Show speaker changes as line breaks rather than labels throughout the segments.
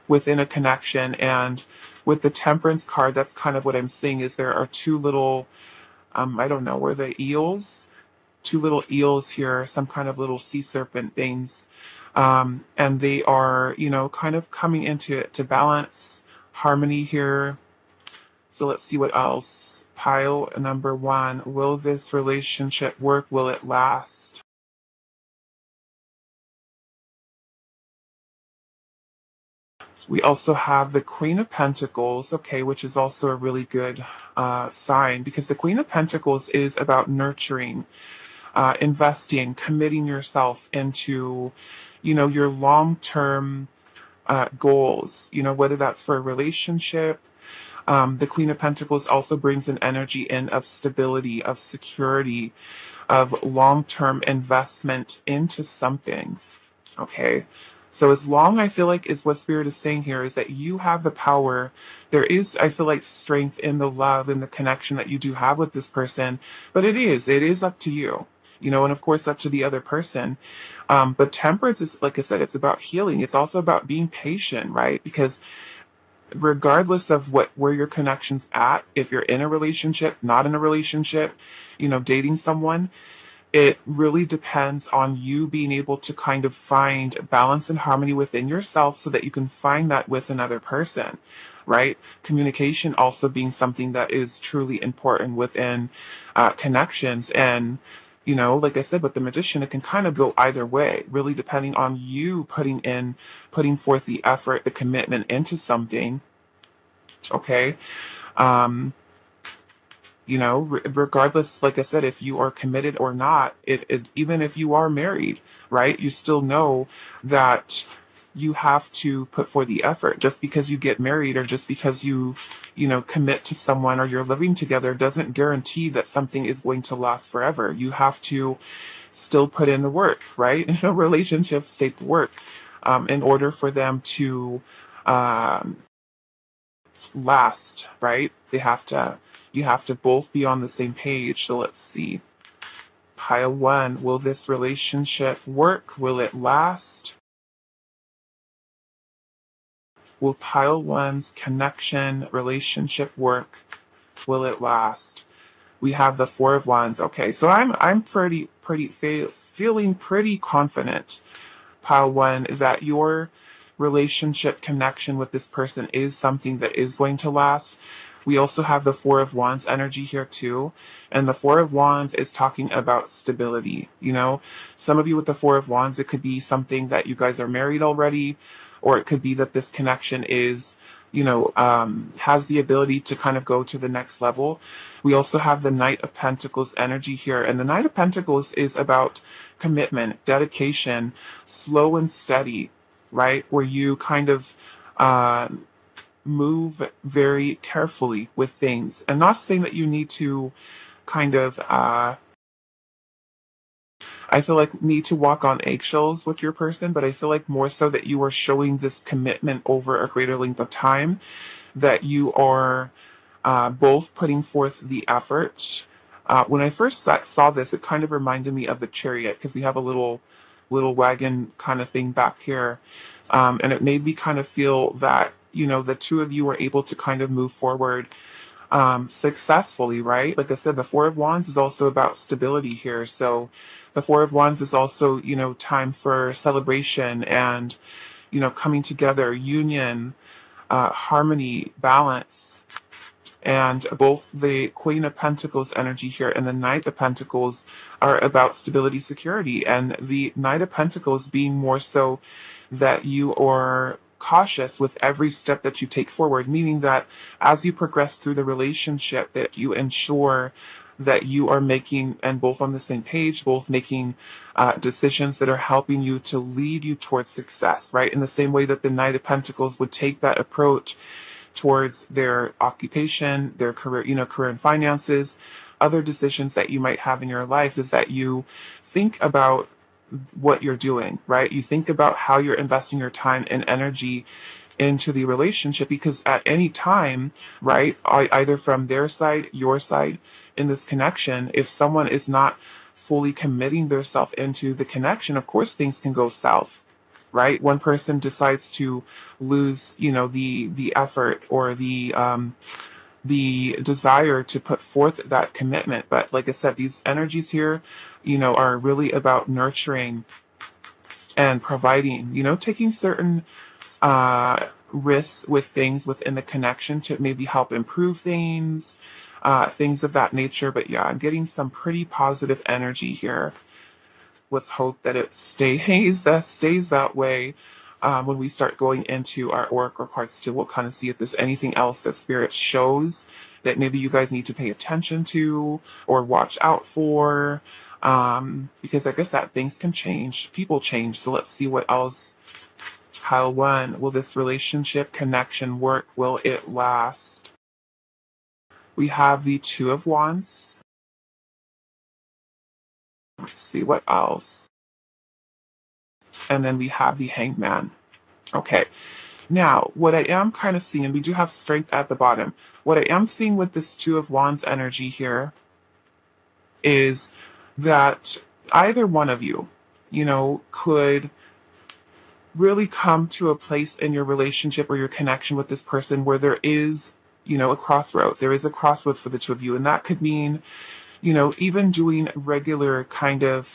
within a connection. And with the Temperance card, that's kind of what I'm seeing is there are two little, I don't know, were they eels? Two little eels here, some kind of little sea serpent things. And they are, kind of coming into to balance, harmony here. So let's see what else. Pile number 1. Will this relationship work? Will it last? We also have the Queen of Pentacles, okay, which is also a really good sign, because the Queen of Pentacles is about nurturing, investing, committing yourself into, your long-term goals, whether that's for a relationship. The Queen of Pentacles also brings an energy in of stability, of security, of long-term investment into something. Okay. So as long, I feel like, is what Spirit is saying here, is that you have the power. There is, I feel like, strength in the love and the connection that you do have with this person, but it is up to you, and of course up to the other person. But Temperance is, like I said, it's about healing. It's also about being patient, right? Because regardless of where your connection's at, if you're in a relationship, not in a relationship, dating someone, it really depends on you being able to kind of find balance and harmony within yourself so that you can find that with another person, right? Communication also being something that is truly important within connections. And, like I said, with the Magician, it can kind of go either way, really depending on you putting forth the effort, the commitment into something. Okay. Um, regardless, like I said, if you are committed or not, even if you are married, right, you still know that you have to put forth the effort. Just because you get married or just because you commit to someone or you're living together doesn't guarantee that something is going to last forever. You have to still put in the work, right? Relationships take work in order for them to um, last, right? You have to both be on the same page. So let's see. Pile 1, will this relationship work? Will it last? Will pile 1's connection, relationship work? Will it last? We have the 4 of Wands. Okay, so I'm feeling pretty confident, pile 1, that your relationship connection with this person is something that is going to last. We also have the 4 of Wands energy here too. And the 4 of Wands is talking about stability. Some of you with the 4 of Wands, it could be something that you guys are married already, or it could be that this connection is, has the ability to kind of go to the next level. We also have the Knight of Pentacles energy here. And the Knight of Pentacles is about commitment, dedication, slow and steady, right? Where you kind of, move very carefully with things. And not saying that you need to kind of, I feel like, need to walk on eggshells with your person, but I feel like more so that you are showing this commitment over a greater length of time, that you are both putting forth the effort. When I first saw this, it kind of reminded me of the Chariot, because we have a little wagon kind of thing back here. And it made me kind of feel that, the two of you were able to kind of move forward successfully, right? Like I said, the 4 of Wands is also about stability here. So the 4 of Wands is also, time for celebration and, coming together, union, harmony, balance. And both the Queen of Pentacles energy here and the Knight of Pentacles are about stability, security. And the Knight of Pentacles being more so that you are cautious with every step that you take forward, meaning that as you progress through the relationship, that you ensure that you are making, and both on the same page, both making decisions that are helping you to lead you towards success, right? In the same way that the Knight of Pentacles would take that approach towards their occupation, their career, career and finances, other decisions that you might have in your life, is that you think about what you're doing, right? You think about how you're investing your time and energy into the relationship, because at any time, right, either from their side, your side, in this connection, if someone is not fully committing themselves into the connection, of course things can go south, right? One person decides to lose, the effort or the desire to put forth that commitment. But like I said, these energies here, are really about nurturing and providing, taking certain risks with things within the connection to maybe help improve things, things of that nature. But yeah, I'm getting some pretty positive energy here. Let's hope that it stays that way. When we start going into our oracle cards too, we'll kind of see if there's anything else that Spirit shows that maybe you guys need to pay attention to or watch out for. Because like I said, things can change, people change. So let's see what else. How will this relationship connection work? Will it last? We have the Two of Wands. Let's see what else. And then we have the Hangman. Okay. Now, what I am kind of seeing, we do have Strength at the bottom. What I am seeing with this Two of Wands energy here is that either one of you, could really come to a place in your relationship or your connection with this person where there is, a crossroads. There is a crossroads for the two of you. And that could mean, even doing regular kind of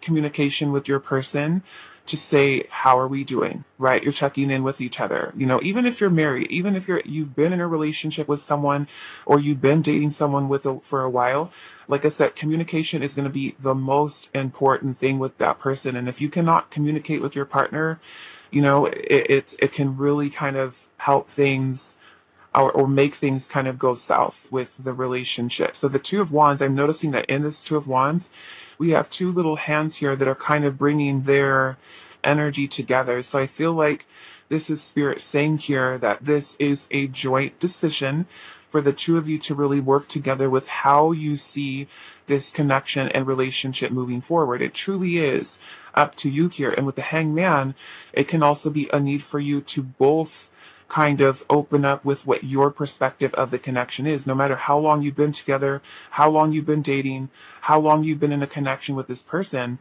communication with your person to say, how are we doing, right? You're checking in with each other. Even if you're married, even if you've been in a relationship with someone or you've been dating someone for a while, like I said, communication is going to be the most important thing with that person. And if you cannot communicate with your partner, it can really kind of help things or make things kind of go south with the relationship. So the Two of Wands, I'm noticing that in this Two of Wands, we have two little hands here that are kind of bringing their energy together. So I feel like this is Spirit saying here that this is a joint decision for the two of you to really work together with how you see this connection and relationship moving forward. It truly is up to you here. And with the Hangman, it can also be a need for you to both kind of open up with what your perspective of the connection is, no matter how long you've been together, how long you've been dating, how long you've been in a connection with this person,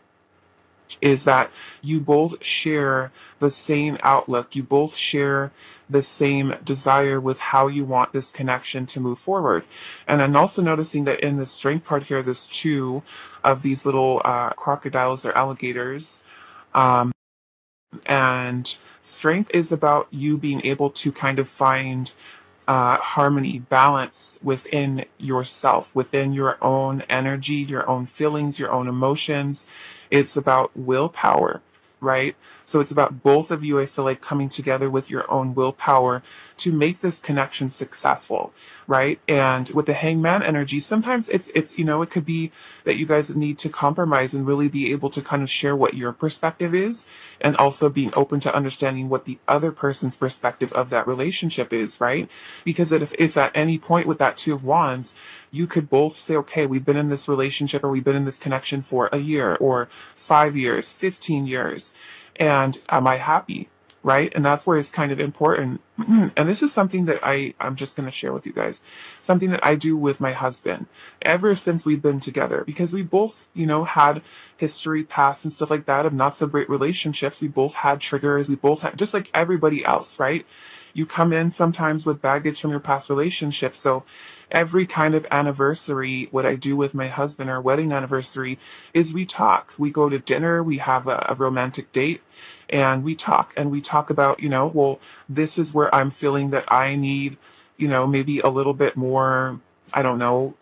is that you both share the same outlook. You both share the same desire with how you want this connection to move forward. And I'm also noticing that in the Strength card here, there's two of these little crocodiles or alligators. And Strength is about you being able to kind of find harmony, balance within yourself, within your own energy, your own feelings, your own emotions. It's about willpower, right? So it's about both of you, I feel like, coming together with your own willpower to make this connection successful, right? And with the Hangman energy, sometimes it's it could be that you guys need to compromise and really be able to kind of share what your perspective is, and also being open to understanding what the other person's perspective of that relationship is, right? Because if at any point with that Two of Wands, you could both say, okay, we've been in this relationship or we've been in this connection for a year or 5 years, 15 years, and am I happy? Right? And that's where it's kind of important. And this is something that I'm just going to share with you guys. Something that I do with my husband ever since we've been together, because we both, had history, past and stuff like that of not so great relationships. We both had triggers. We both had, just like everybody else, right? You come in sometimes with baggage from your past relationships. So every kind of anniversary, what I do with my husband, our wedding anniversary, is we talk. We go to dinner, we have a romantic date, and we talk about, well, this is where I'm feeling that I need, maybe a little bit more, I don't know,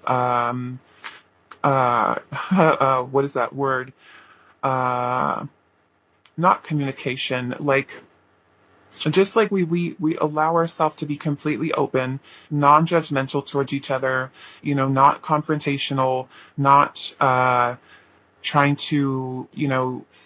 what is that word? Not communication, like, just like we allow ourselves to be completely open, non-judgmental towards each other, not confrontational, not trying to,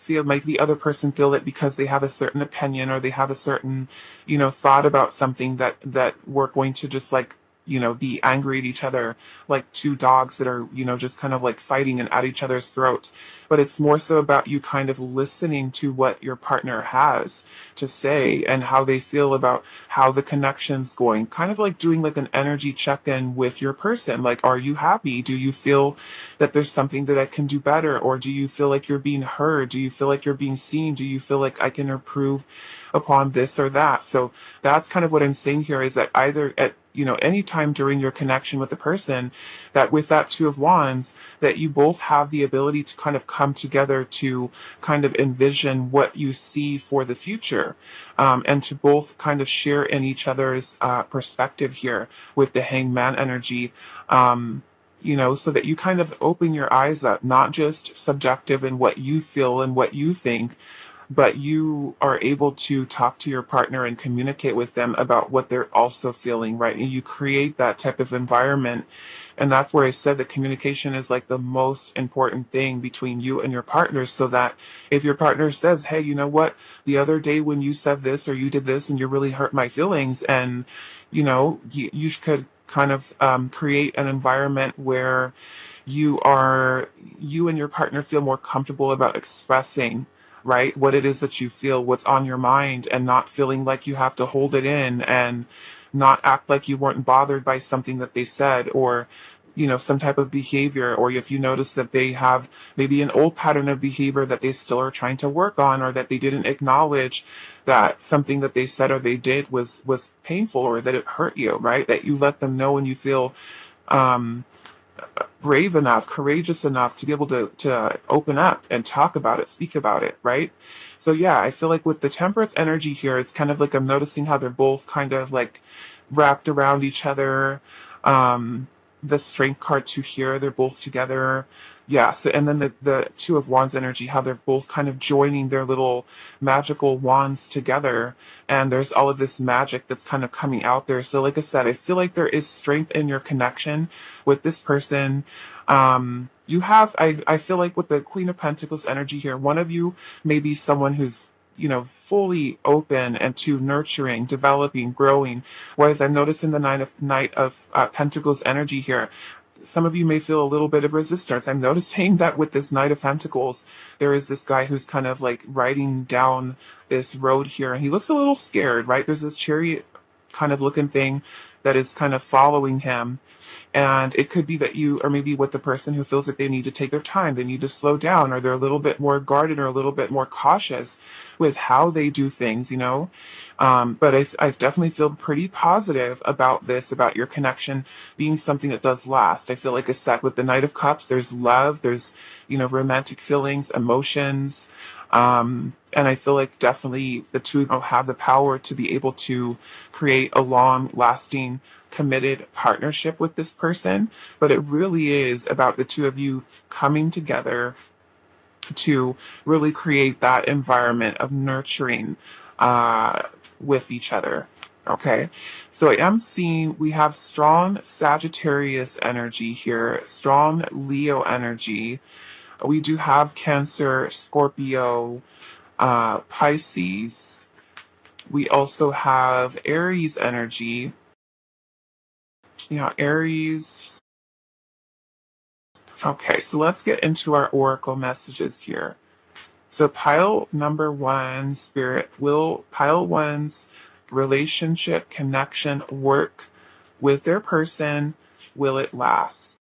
make the other person feel that because they have a certain opinion or they have a certain, thought about something that we're going to just like be angry at each other like two dogs that are, just kind of like fighting and at each other's throat. But it's more so about you kind of listening to what your partner has to say and how they feel about how the connection's going. Kind of like doing like an energy check-in with your person. Like, are you happy? Do you feel that there's something that I can do better? Or do you feel like you're being heard? Do you feel like you're being seen? Do you feel like I can improve upon this or that? So that's kind of what I'm saying here, is that either at any time during your connection with the person, that with that Two of Wands, that you both have the ability to kind of come together to kind of envision what you see for the future, and to both kind of share in each other's perspective here with the Hangman energy. So that you kind of open your eyes up, not just subjective in what you feel and what you think, but you are able to talk to your partner and communicate with them about what they're also feeling, right? And you create that type of environment. And that's where I said that communication is like the most important thing between you and your partner, so that if your partner says, hey, you know what, the other day when you said this or you did this and you really hurt my feelings, and, you could kind of create an environment where you and your partner feel more comfortable about expressing, right, what it is that you feel, what's on your mind, and not feeling like you have to hold it in and not act like you weren't bothered by something that they said, or some type of behavior, or if you notice that they have maybe an old pattern of behavior that they still are trying to work on, or that they didn't acknowledge that something that they said or they did was painful, or that it hurt you, right? That you let them know, and you feel um brave enough, courageous enough to be able to open up and talk about it, speak about it, right? So yeah, I feel like with the Temperance energy here, it's kind of like I'm noticing how they're both kind of like wrapped around each other. Um, the Strength card too here, they're both together. Yeah, so and then the Two of Wands energy, how they're both kind of joining their little magical wands together, and there's all of this magic that's kind of coming out there. So like I said, I feel like there is strength in your connection with this person. I feel like with the Queen of Pentacles energy here, one of you may be someone who's fully open and to nurturing, developing, growing. Whereas I'm noticing the Knight of Pentacles energy here, some of you may feel a little bit of resistance. I'm noticing that with this Knight of Pentacles, there is this guy who's kind of like riding down this road here, and he looks a little scared, right? There's this chariot kind of looking thing that is kind of following him. And it could be that you, or maybe with the person who feels that they need to take their time, they need to slow down, or they're a little bit more guarded or a little bit more cautious with how they do things. But I definitely feel pretty positive about this, about your connection being something that does last. I feel like I said with the Knight of Cups, there's love, there's, romantic feelings, emotions. And I feel like definitely the two of them have the power to be able to create a long lasting committed partnership with this person. But it really is about the two of you coming together to really create that environment of nurturing with each other. Okay, so I am seeing we have strong Sagittarius energy here, strong Leo energy. We do have Cancer, Scorpio, Pisces. We also have Aries energy. Aries. Okay, so let's get into our oracle messages here. So pile number one, Spirit, will pile one's relationship, connection, work with their person, will it last?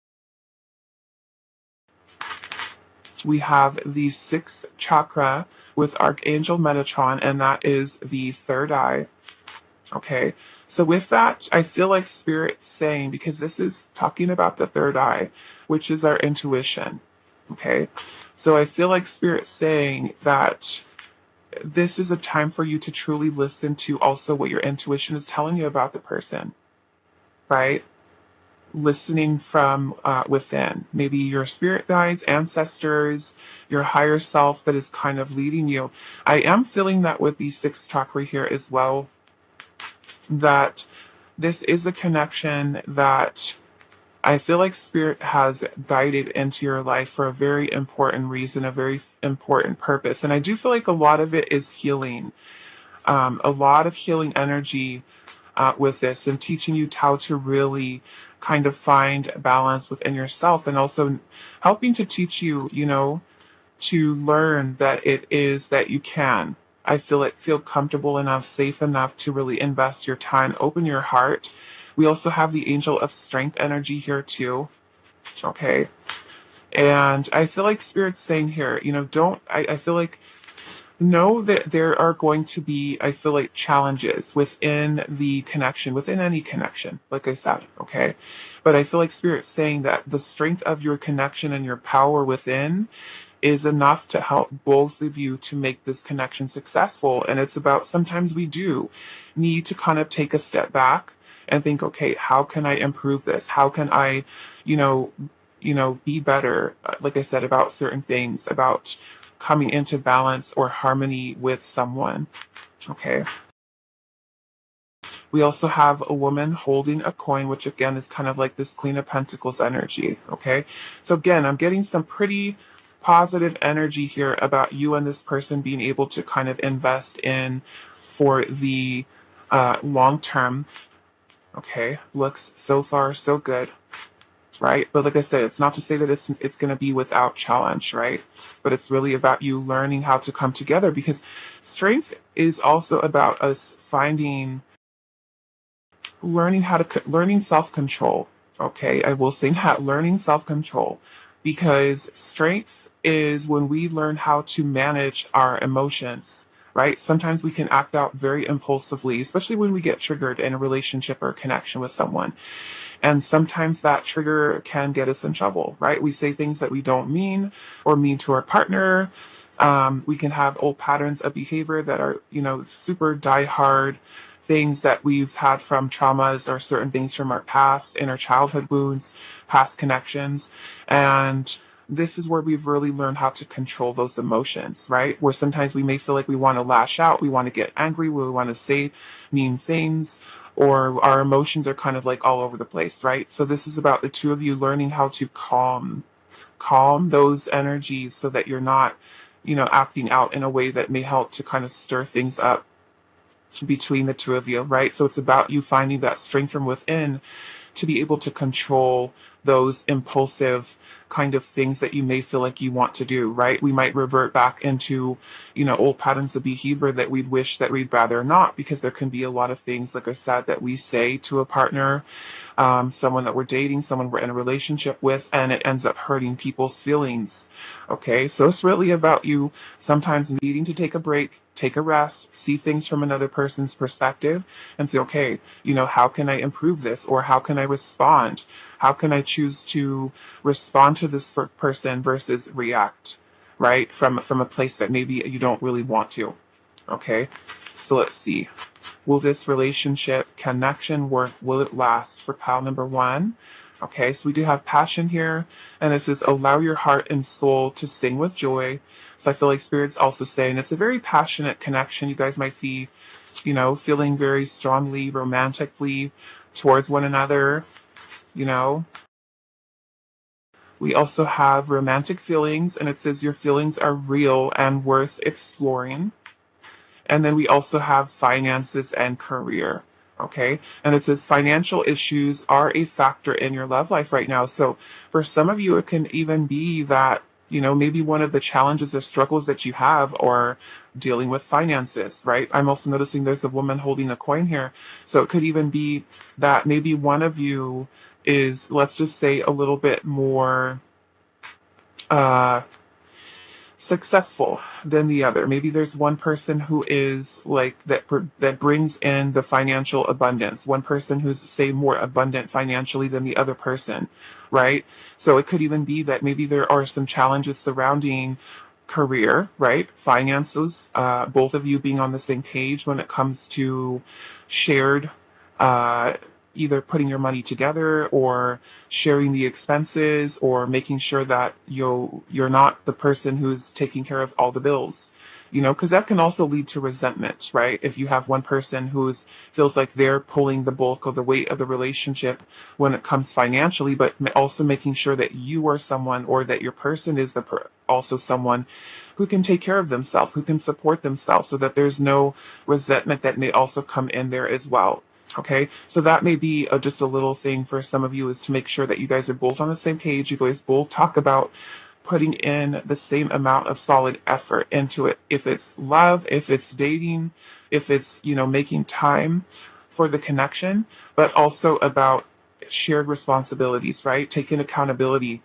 We have the sixth chakra with Archangel Metatron, and that is the third eye. Okay, so with that, I feel like Spirit's saying, because this is talking about the third eye, which is our intuition. Okay, so I feel like Spirit's saying that this is a time for you to truly listen to also what your intuition is telling you about the person, right? Listening from within, maybe your spirit guides, ancestors, your higher self that is kind of leading you. I am feeling that with the sixth chakra here as well, that this is a connection that I feel like Spirit has guided into your life for a very important reason, a very important purpose. And I do feel like a lot of it is healing, a lot of healing energy. with this, and teaching you how to really kind of find balance within yourself, and also helping to teach you, to learn that it is that you can. I feel comfortable enough, safe enough to really invest your time, open your heart. We also have the angel of strength energy here too. Okay. And I feel like Spirit's saying here, I feel like know that there are going to be, I feel like, challenges within the connection, within any connection, like I said, okay? But I feel like Spirit's saying that the strength of your connection and your power within is enough to help both of you to make this connection successful. And it's about, sometimes we do need to kind of take a step back and think, okay, how can I improve this? How can I, you know, be better, like I said, about certain things, about coming into balance or harmony with someone. Okay. We also have a woman holding a coin, which again is kind of like this Queen of Pentacles energy. Okay. So again, I'm getting some pretty positive energy here about you and this person being able to kind of invest in for the long term. Okay. Looks so far so good. Right? But like I said, it's not to say that it's going to be without challenge, right? But it's really about you learning how to come together, because strength is also about us learning self-control. Okay? I will say that, learning self-control, because strength is when we learn how to manage our emotions. Right? Sometimes we can act out very impulsively, especially when we get triggered in a relationship or a connection with someone. And sometimes that trigger can get us in trouble, right? We say things that we don't mean or mean to our partner. We can have old patterns of behavior that are, super diehard things that we've had from traumas or certain things from our past, inner childhood wounds, past connections. And this is where we've really learned how to control those emotions, right? Where sometimes we may feel like we want to lash out, we want to get angry, we want to say mean things, or our emotions are kind of like all over the place, right? So this is about the two of you learning how to calm those energies so that you're not, acting out in a way that may help to kind of stir things up between the two of you, right? So it's about you finding that strength from within to be able to control those impulsive kind of things that you may feel like you want to do, right? We might revert back into, old patterns of behavior that we'd wish that we'd rather not, because there can be a lot of things, like I said, that we say to a partner, someone that we're dating, someone we're in a relationship with, and it ends up hurting people's feelings. Okay, so it's really about you sometimes needing to take a break, take a rest, see things from another person's perspective, and say, okay, how can I improve this? Or how can I respond? How can I choose to respond to this person versus react, right? From a place that maybe you don't really want to. Okay, so let's see. Will this relationship connection work? Will it last for pile number 1? Okay, so we do have passion here, and it says, allow your heart and soul to sing with joy. So I feel like Spirit's also saying it's a very passionate connection. You guys might be, feeling very strongly, romantically towards one another, We also have romantic feelings, and it says your feelings are real and worth exploring. And then we also have finances and career. Okay. And it says financial issues are a factor in your love life right now. So for some of you, it can even be that, maybe one of the challenges or struggles that you have are dealing with finances, right? I'm also noticing there's a woman holding a coin here. So it could even be that maybe one of you is, let's just say, a little bit more, successful than the other. Maybe there's one person who is like that brings in the financial abundance. One person who's, say, more abundant financially than the other person, right? So it could even be that maybe there are some challenges surrounding career, right? Finances, both of you being on the same page when it comes to shared, either putting your money together or sharing the expenses, or making sure that you're not the person who's taking care of all the bills, because that can also lead to resentment, right? If you have one person who's feels like they're pulling the bulk of the weight of the relationship when it comes financially, but also making sure that you are someone, or that your person is also someone who can take care of themselves, who can support themselves, so that there's no resentment that may also come in there as well. Okay, so that may be just a little thing for some of you, is to make sure that you guys are both on the same page. You guys both talk about putting in the same amount of solid effort into it. If it's love, if it's dating, if it's, making time for the connection, but also about shared responsibilities, right? Taking accountability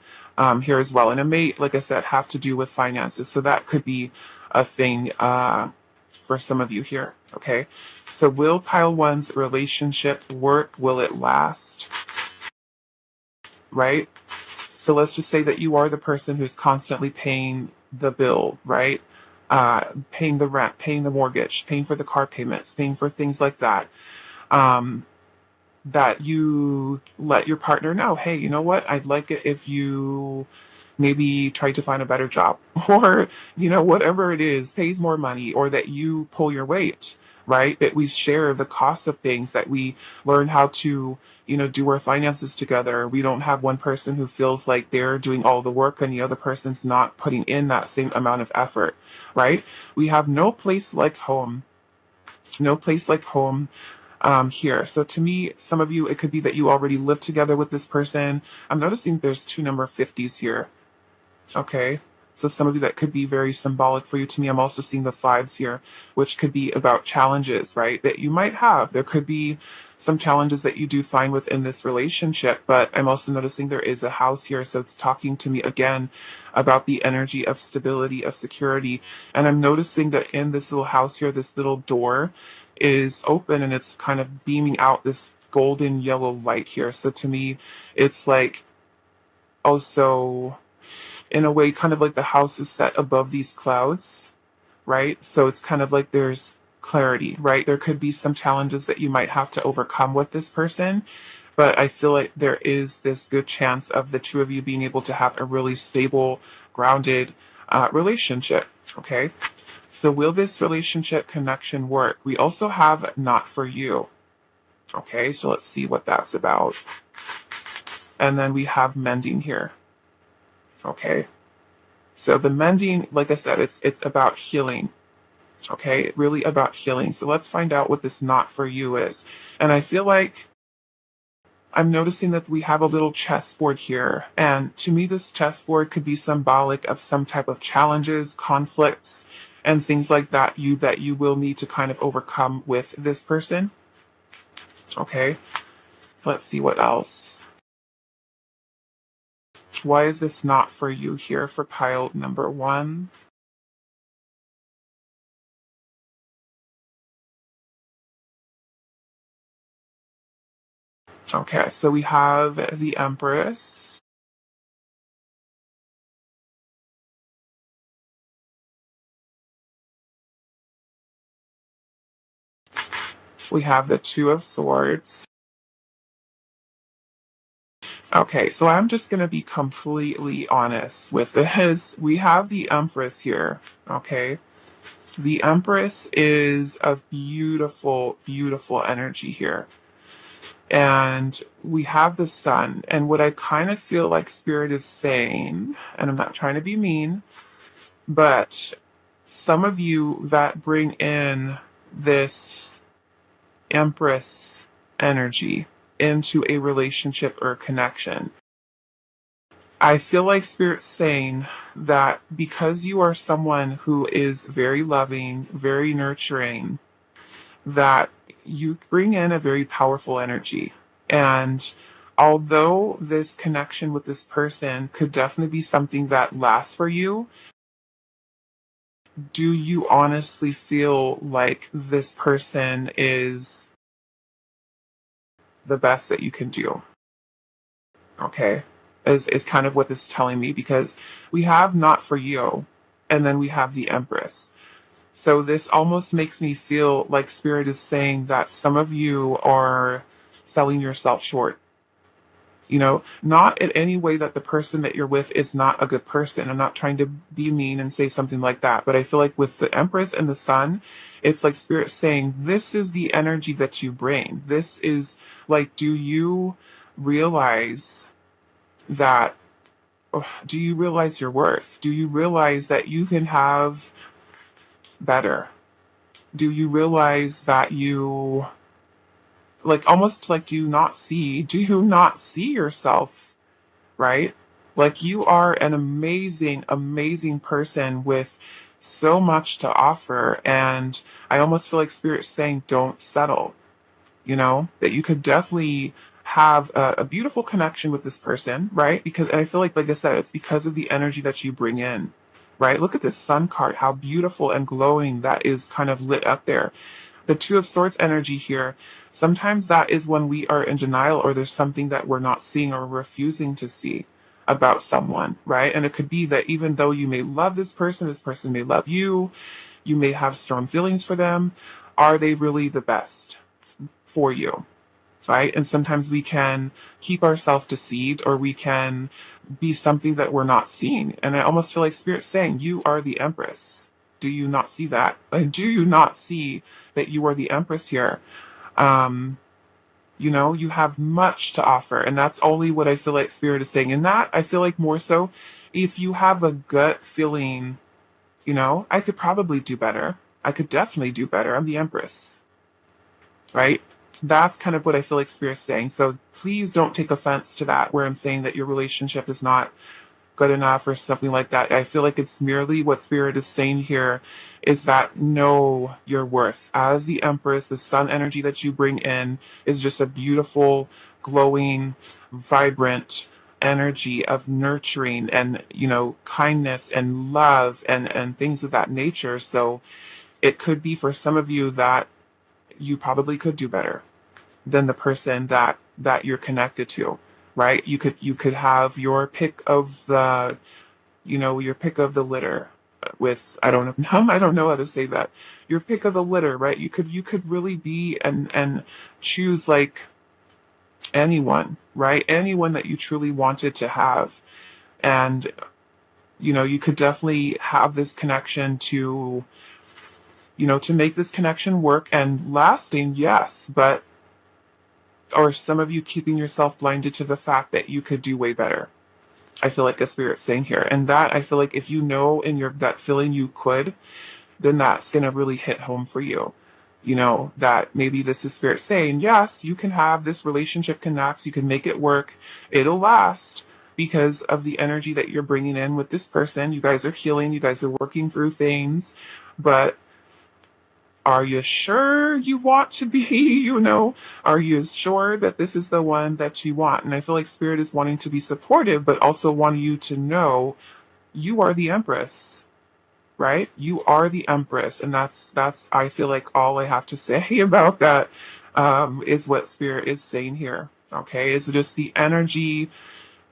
here as well. And it may, like I said, have to do with finances. So that could be a thing for some of you here. Okay. So will pile one's relationship work? Will it last? Right? So let's just say that you are the person who's constantly paying the bill, right? Paying the rent, paying the mortgage, paying for the car payments, paying for things like that. Um, that you let your partner know, hey, you know what? I'd like it if you maybe try to find a better job, or, whatever it is, pays more money, or that you pull your weight, right? That we share the cost of things, that we learn how to, do our finances together. We don't have one person who feels like they're doing all the work and the other person's not putting in that same amount of effort, right? We have no place like home. No place like home here. So to me, some of you, it could be that you already live together with this person. I'm noticing there's two number 50s here. Okay. So some of you, that could be very symbolic for you. To me, I'm also seeing the fives here, which could be about challenges, right? That you might have. There could be some challenges that you do find within this relationship, but I'm also noticing there is a house here. So it's talking to me again about the energy of stability, of security. And I'm noticing that in this little house here, this little door is open and it's kind of beaming out this golden yellow light here. So to me, it's like also, in a way, kind of like the house is set above these clouds, right? So it's kind of like there's clarity, right? There could be some challenges that you might have to overcome with this person, but I feel like there is this good chance of the two of you being able to have a really stable, grounded relationship, okay? So will this relationship connection work? We also have not for you, okay? So let's see what that's about. And then we have mending here, okay? So the mending, like I said, it's about healing. Okay, really about healing. So let's find out what this not for you is. And I feel like I'm noticing that we have a little chessboard here. And to me, this chessboard could be symbolic of some type of challenges, conflicts, and things like that you will need to kind of overcome with this person. Okay, let's see what else. Why is this not for you here for pile number 1? Okay, so we have the Empress. We have the Two of Swords. Okay, so I'm just going to be completely honest with this. We have the Empress here, okay? The Empress is a beautiful, beautiful energy here. And we have the Sun. And what I kind of feel like Spirit is saying, and I'm not trying to be mean, but some of you that bring in this Empress energy into a relationship or connection, I feel like Spirit's saying that because you are someone who is very loving, very nurturing, that you bring in a very powerful energy. And although this connection with this person could definitely be something that lasts for you, do you honestly feel like this person is the best that you can do? Okay, is kind of what this is telling me, because we have not for you, and then we have the Empress. So this almost makes me feel like Spirit is saying that some of you are selling yourself short. Not in any way that the person that you're with is not a good person. I'm not trying to be mean and say something like that, but I feel like with the Empress and the Sun, it's like Spirit saying, this is the energy that you bring. This is like, do you realize that? Do you realize your worth? Do you realize that you can have better? Do you realize that you like almost like do you not see yourself, right? Like you are an amazing, amazing person with so much to offer. And I almost feel like Spirit's saying, don't settle, that you could definitely have a beautiful connection with this person, right? Because and I feel like I said, it's because of the energy that you bring in, right? Look at this sun card, how beautiful and glowing that is kind of lit up there. The Two of Swords energy here, sometimes that is when we are in denial or there's something that we're not seeing or refusing to see about someone, right? And it could be that even though you may love this person may love you, you may have strong feelings for them, are they really the best for you? Right? And sometimes we can keep ourselves deceived or we can be something that we're not seeing. And I almost feel like Spirit's saying, you are the Empress. Do you not see that? Like, do you not see that you are the Empress here? Um, you have much to offer. And that's only what I feel like Spirit is saying. And that I feel like more so if you have a gut feeling, I could probably do better. I could definitely do better. I'm the Empress. Right? That's kind of what I feel like Spirit's saying. So please don't take offense to that, where I'm saying that your relationship is not good enough or something like that. I feel like it's merely what Spirit is saying here is that know your worth. As the Empress, the sun energy that you bring in is just a beautiful, glowing, vibrant energy of nurturing and, kindness and love and things of that nature. So it could be for some of you that you probably could do better than the person that you're connected to, right? You could have your pick of the your pick of the litter with I don't know I don't know how to say that, your pick of the litter, right? You could really be and choose like anyone, right? Anyone that you truly wanted to have. And you could definitely have this connection to make this connection work and lasting, yes, but or some of you keeping yourself blinded to the fact that you could do way better. I feel like a Spirit's saying here. And that I feel like if you know in your gut feeling you could, then that's gonna really hit home for you. That maybe this is Spirit saying, yes, you can have this relationship connects, you can make it work, it'll last because of the energy that you're bringing in with this person. You guys are healing, you guys are working through things, but are you sure you want to be, are you sure that this is the one that you want? And I feel like Spirit is wanting to be supportive, but also wanting you to know you are the Empress, right? You are the Empress. And that's, I feel like all I have to say about that, is what Spirit is saying here. Okay. Is just the energy,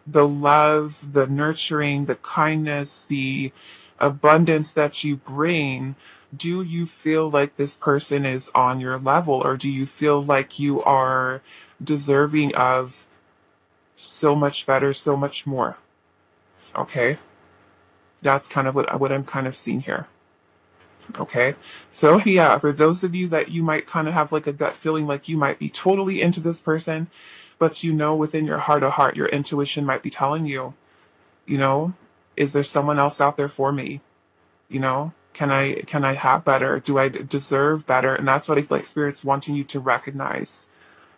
the love, the nurturing, the kindness, the abundance that you bring. Do you feel like this person is on your level, or do you feel like you are deserving of so much better, so much more? Okay. That's kind of what I'm kind of seeing here. Okay. So yeah, for those of you that you might kind of have like a gut feeling like you might be totally into this person, but within your heart of heart, your intuition might be telling you, you know, is there someone else out there for me? Can I have better? Do I deserve better? And that's what I feel like Spirit's wanting you to recognize.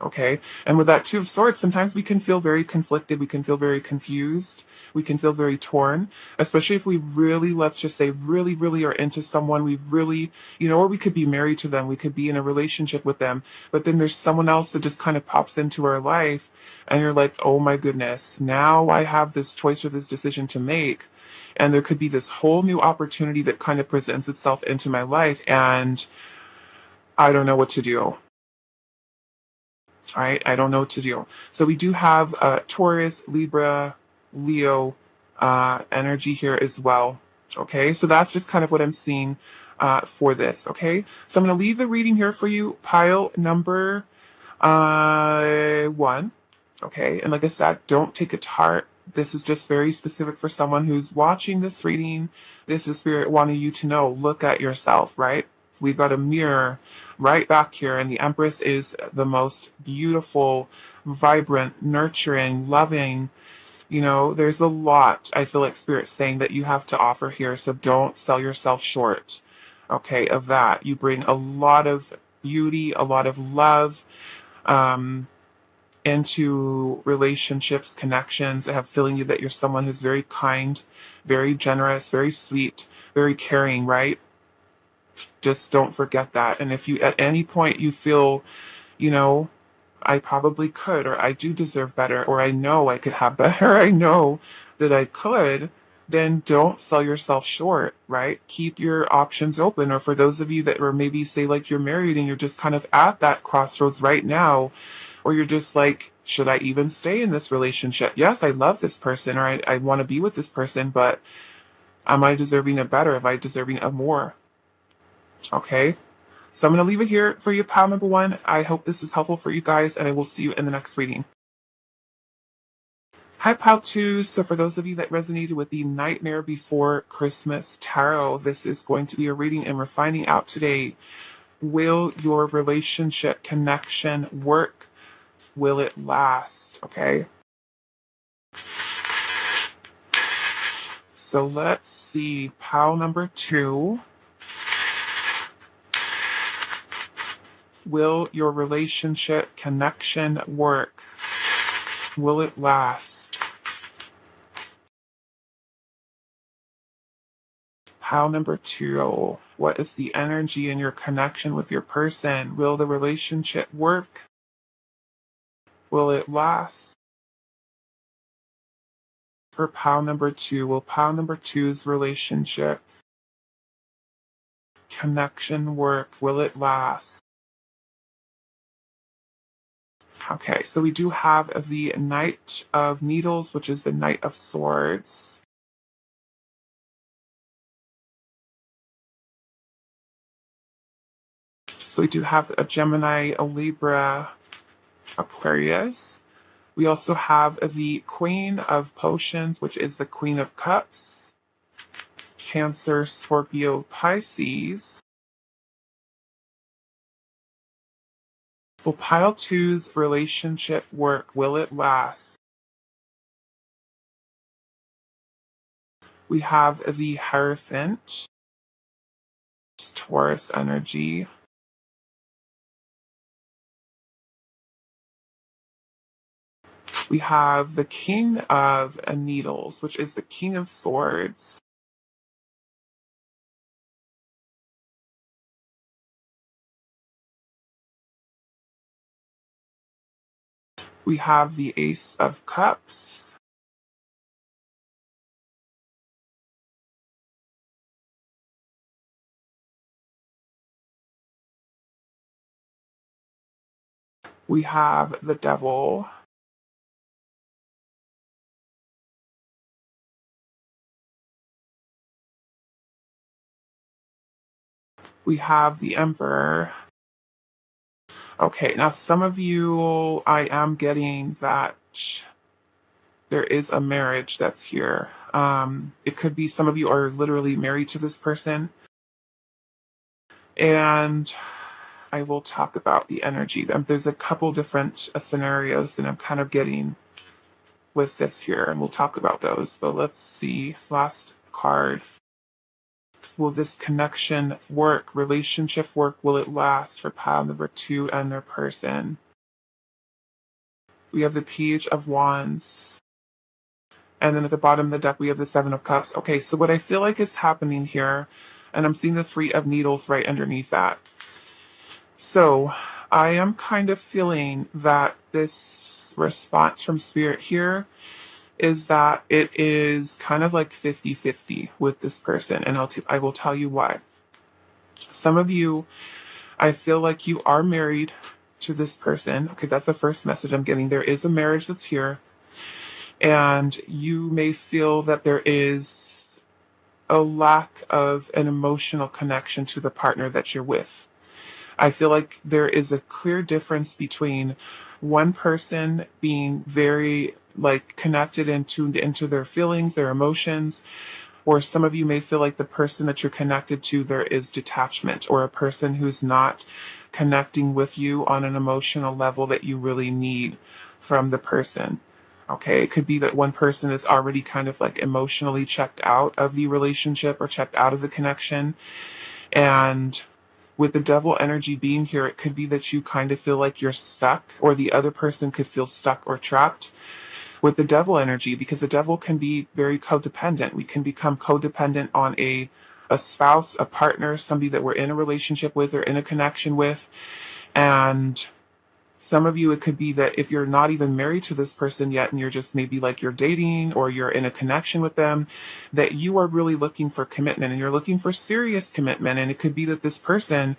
Okay. And with that Two of Swords, sometimes we can feel very conflicted. We can feel very confused. We can feel very torn, especially if we really, let's just say, really, really are into someone. We really, or we could be married to them. We could be in a relationship with them. But then there's someone else that just kind of pops into our life. And you're like, oh my goodness, now I have this choice or this decision to make. And there could be this whole new opportunity that kind of presents itself into my life. And I don't know what to do. All right, I don't know what to do. So we do have Taurus, Libra, Leo energy here as well. Okay, so that's just kind of what I'm seeing for this. Okay, so I'm going to leave the reading here for you, pile number 1. Okay, and like I said, don't take it to heart. This is just very specific for someone who's watching this reading. This is Spirit wanting you to know, look at yourself, right? We've got a mirror right back here, and the Empress is the most beautiful, vibrant, nurturing, loving. There's a lot, I feel like Spirit's saying, that you have to offer here, so don't sell yourself short, okay, of that. You bring a lot of beauty, a lot of love, um, into relationships, connections. I have feeling you that you're someone who's very kind, very generous, very sweet, very caring, right? Just don't forget that. And if you at any point you feel, you know, I probably could, or I do deserve better, or I know I could have better, I know that I could, then don't sell yourself short, right? Keep your options open. Or for those of you that were maybe say like you're married and you're just kind of at that crossroads right now, or you're just like, should I even stay in this relationship? Yes, I love this person, or I want to be with this person, but am I deserving of better? Am I deserving of more? Okay. So I'm going to leave it here for you, pile number one. I hope this is helpful for you guys, and I will see you in the next reading. Hi, pile two. So for those of you that resonated with the Nightmare Before Christmas Tarot, this is going to be a reading, and we're finding out today, will your relationship connection work? Will it last? Okay. So let's see, pile number two. Will your relationship connection work? Will it last? Pile number two. What is the energy in your connection with your person? Will the relationship work? Will it last? For pile number two, will pile number two's relationship connection work? Will it last? Okay, so we do have the Knight of Needles, which is the Knight of Swords. So we do have a Gemini, a Libra, Aquarius. We also have the Queen of Potions, which is the Queen of Cups. Cancer, Scorpio, Pisces. Will pile two's relationship work? Will it last? We have the Hierophant, Taurus energy. We have the King of Needles, which is the King of Swords. We have the Ace of Cups. We have the Devil. We have the Emperor. Okay, now some of you, I am getting that there is a marriage that's here. It could be some of you are literally married to this person. And I will talk about the energy. There's a couple different scenarios that I'm kind of getting with this here, and we'll talk about those. But let's see, last card. Will this connection work? Relationship work? Will it last? For pile number two and their person. We have the Page of Wands. And then at the bottom of the deck, we have the Seven of Cups. Okay, so what I feel like is happening here, and I'm seeing the Three of Needles right underneath that. So I am kind of feeling that this response from Spirit here is that it is kind of like 50-50 with this person. And I will tell you why. Some of you, I feel like you are married to this person. Okay, that's the first message I'm getting. There is a marriage that's here. And you may feel that there is a lack of an emotional connection to the partner that you're with. I feel like there is a clear difference between one person being very like connected and tuned into their feelings, their emotions, or some of you may feel like the person that you're connected to, there is detachment, or a person who's not connecting with you on an emotional level that you really need from the person. Okay, it could be that one person is already kind of like emotionally checked out of the relationship or checked out of the connection. And With the devil energy being here, it could be that you kind of feel like you're stuck, or the other person could feel stuck or trapped with the devil energy, because the devil can be very codependent. We can become codependent on a spouse, a partner, somebody that we're in a relationship with or in a connection with. And some of you, it could be that if you're not even married to this person yet and you're just maybe like you're dating or you're in a connection with them, that you are really looking for commitment and you're looking for serious commitment. And it could be that this person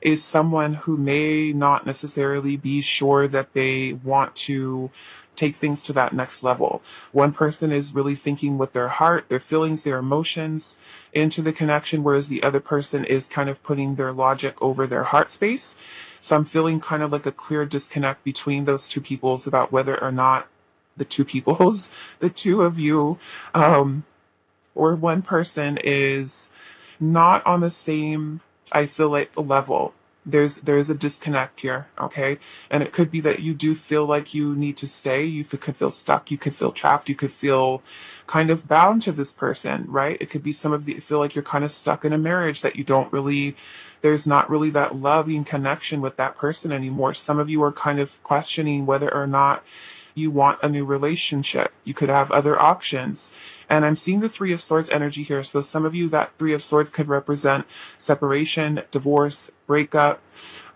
is someone who may not necessarily be sure that they want to take things to that next level. One person is really thinking with their heart, their feelings, their emotions into the connection, whereas the other person is kind of putting their logic over their heart space. So I'm feeling kind of like a clear disconnect between those two peoples about whether or not the two peoples, the two of you, or one person is not on the same, I feel like, level. There's a disconnect here, okay? And it could be that you do feel like you need to stay. You could feel stuck. You could feel trapped. You could feel kind of bound to this person, right? It could be some of the, feel like you're kind of stuck in a marriage that you don't really, there's not really that loving connection with that person anymore. Some of you are kind of questioning whether or not you want a new relationship. You could have other options. And I'm seeing the Three of Swords energy here. So some of you, that Three of Swords could represent separation, divorce, breakup.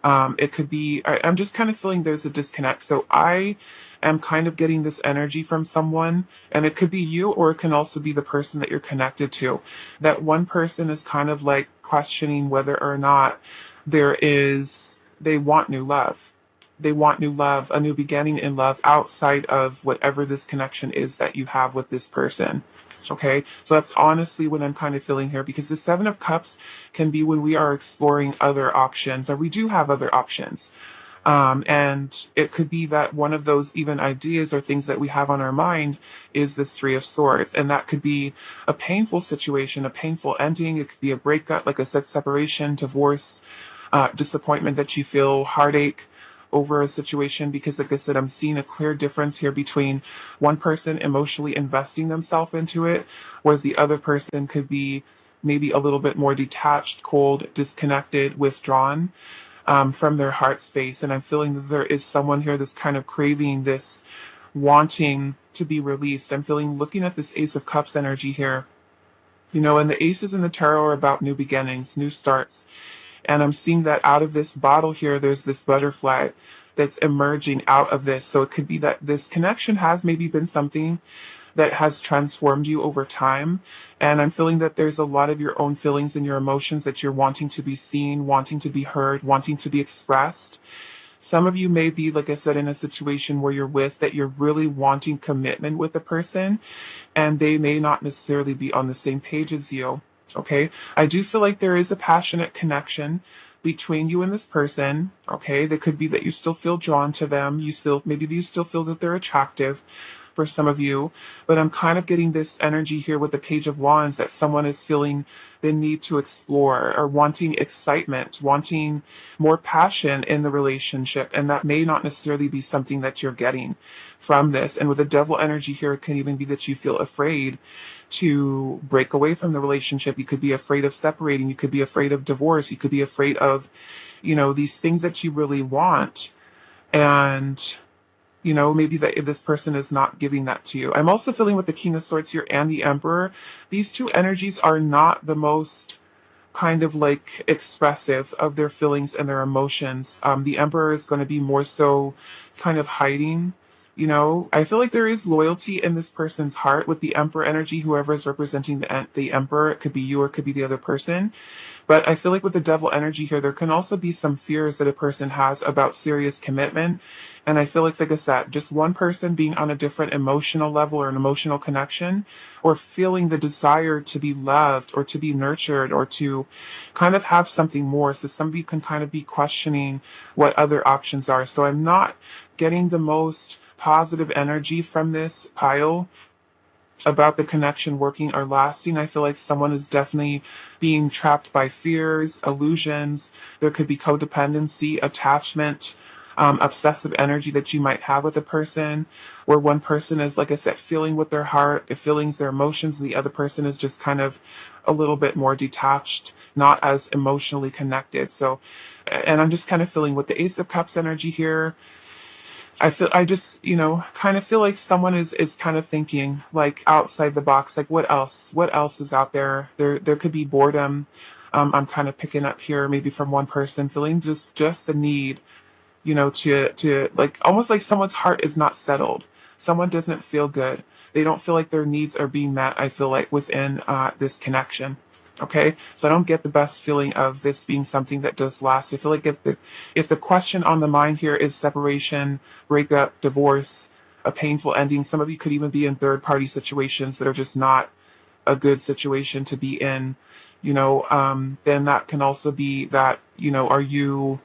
It could be, I'm just kind of feeling there's a disconnect. So I am kind of getting this energy from someone, and it could be you, or it can also be the person that you're connected to. That one person is kind of like questioning whether or not they want new love. They want new love, a new beginning in love outside of whatever this connection is that you have with this person. Okay, so that's honestly what I'm kind of feeling here, because the Seven of Cups can be when we are exploring other options, or we do have other options. And it could be that one of those even ideas or things that we have on our mind is this Three of Swords. And that could be a painful situation, a painful ending. It could be a breakup, like I said, separation, divorce, disappointment that you feel, heartache over a situation, because like I said, I'm seeing a clear difference here between one person emotionally investing themselves into it, whereas the other person could be maybe a little bit more detached, cold, disconnected, withdrawn from their heart space. And I'm feeling that there is someone here that's kind of craving this, wanting to be released. I'm feeling, looking at this Ace of Cups energy here, and the aces in the tarot are about new beginnings, new starts. And I'm seeing that out of this bottle here, there's this butterfly that's emerging out of this. So it could be that this connection has maybe been something that has transformed you over time. And I'm feeling that there's a lot of your own feelings and your emotions that you're wanting to be seen, wanting to be heard, wanting to be expressed. Some of you may be, like I said, in a situation where you're really wanting commitment with a person, and they may not necessarily be on the same page as you. Okay, I do feel like there is a passionate connection between you and this person. Okay, that could be that you still feel drawn to them. Maybe you still feel that they're attractive for some of you, but I'm kind of getting this energy here with the Page of Wands that someone is feeling the need to explore, or wanting excitement, wanting more passion in the relationship, and that may not necessarily be something that you're getting from this. And with the Devil energy here, it can even be that you feel afraid to break away from the relationship. You could be afraid of separating. You could be afraid of divorce. You could be afraid of, these things that you really want. And maybe that if this person is not giving that to you. I'm also feeling with the King of Swords here and the Emperor, these two energies are not the most kind of like expressive of their feelings and their emotions. The Emperor is going to be more so kind of hiding. I feel like there is loyalty in this person's heart with the Emperor energy. Whoever is representing the Emperor, it could be you or it could be the other person. But I feel like with the Devil energy here, there can also be some fears that a person has about serious commitment. And I feel like I said, just one person being on a different emotional level or an emotional connection, or feeling the desire to be loved or to be nurtured or to kind of have something more. So somebody can kind of be questioning what other options are. So I'm not getting the most positive energy from this pile about the connection working or lasting. I feel like someone is definitely being trapped by fears, illusions. There could be codependency, attachment, obsessive energy that you might have with a person, where one person is, like I said, feeling with their heart, it feelings their emotions, and the other person is just kind of a little bit more detached, not as emotionally connected. So, and I'm just kind of feeling with the Ace of Cups energy here, I just, kind of feel like someone is kind of thinking like outside the box, like what else? What else is out there? There could be boredom. I'm kind of picking up here, maybe from one person, feeling just the need, to like almost like someone's heart is not settled. Someone doesn't feel good. They don't feel like their needs are being met, I feel like, within this connection. Okay, so I don't get the best feeling of this being something that does last. I feel like if the question on the mind here is separation, breakup, divorce, a painful ending, some of you could even be in third party situations that are just not a good situation to be in, then that can also be that, are you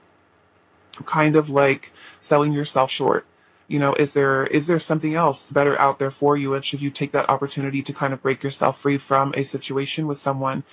kind of like selling yourself short? Is there something else better out there for you? And should you take that opportunity to kind of break yourself free from a situation with someone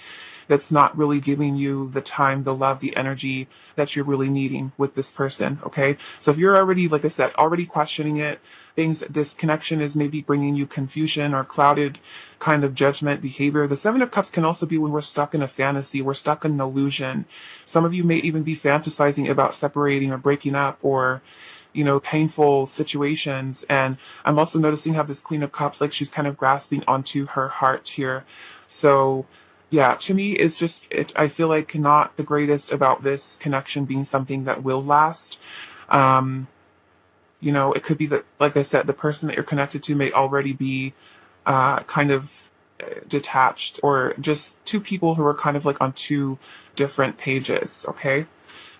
that's not really giving you the time, the love, the energy that you're really needing with this person? Okay. So if you're already, like I said, already questioning it, this connection is maybe bringing you confusion or clouded kind of judgment behavior. The Seven of Cups can also be when we're stuck in a fantasy, we're stuck in an illusion. Some of you may even be fantasizing about separating or breaking up, or painful situations. And I'm also noticing how this Queen of Cups, like she's kind of grasping onto her heart here. So yeah, to me, it's just, I feel like not the greatest about this connection being something that will last. Um, it could be that, like I said, the person that you're connected to may already be kind of detached, or just two people who are kind of like on two different pages. Okay.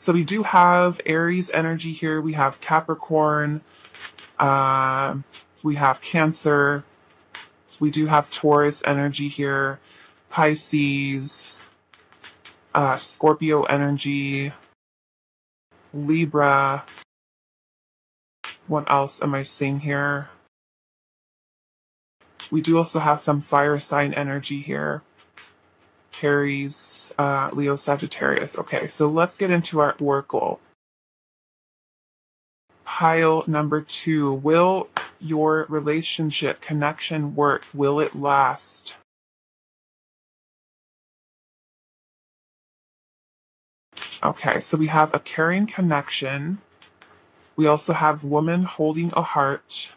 So we do have Aries energy here. We have Capricorn. Uh, we have Cancer. We do have Taurus energy here. Pisces. Scorpio energy. Libra. What else am I seeing here? We do also have some fire sign energy here. Aries, Leo, Sagittarius. Okay, so let's get into our oracle. Pile number 2. Will your relationship connection work? Will it last? Okay, so we have a caring connection. We also have woman holding a heart.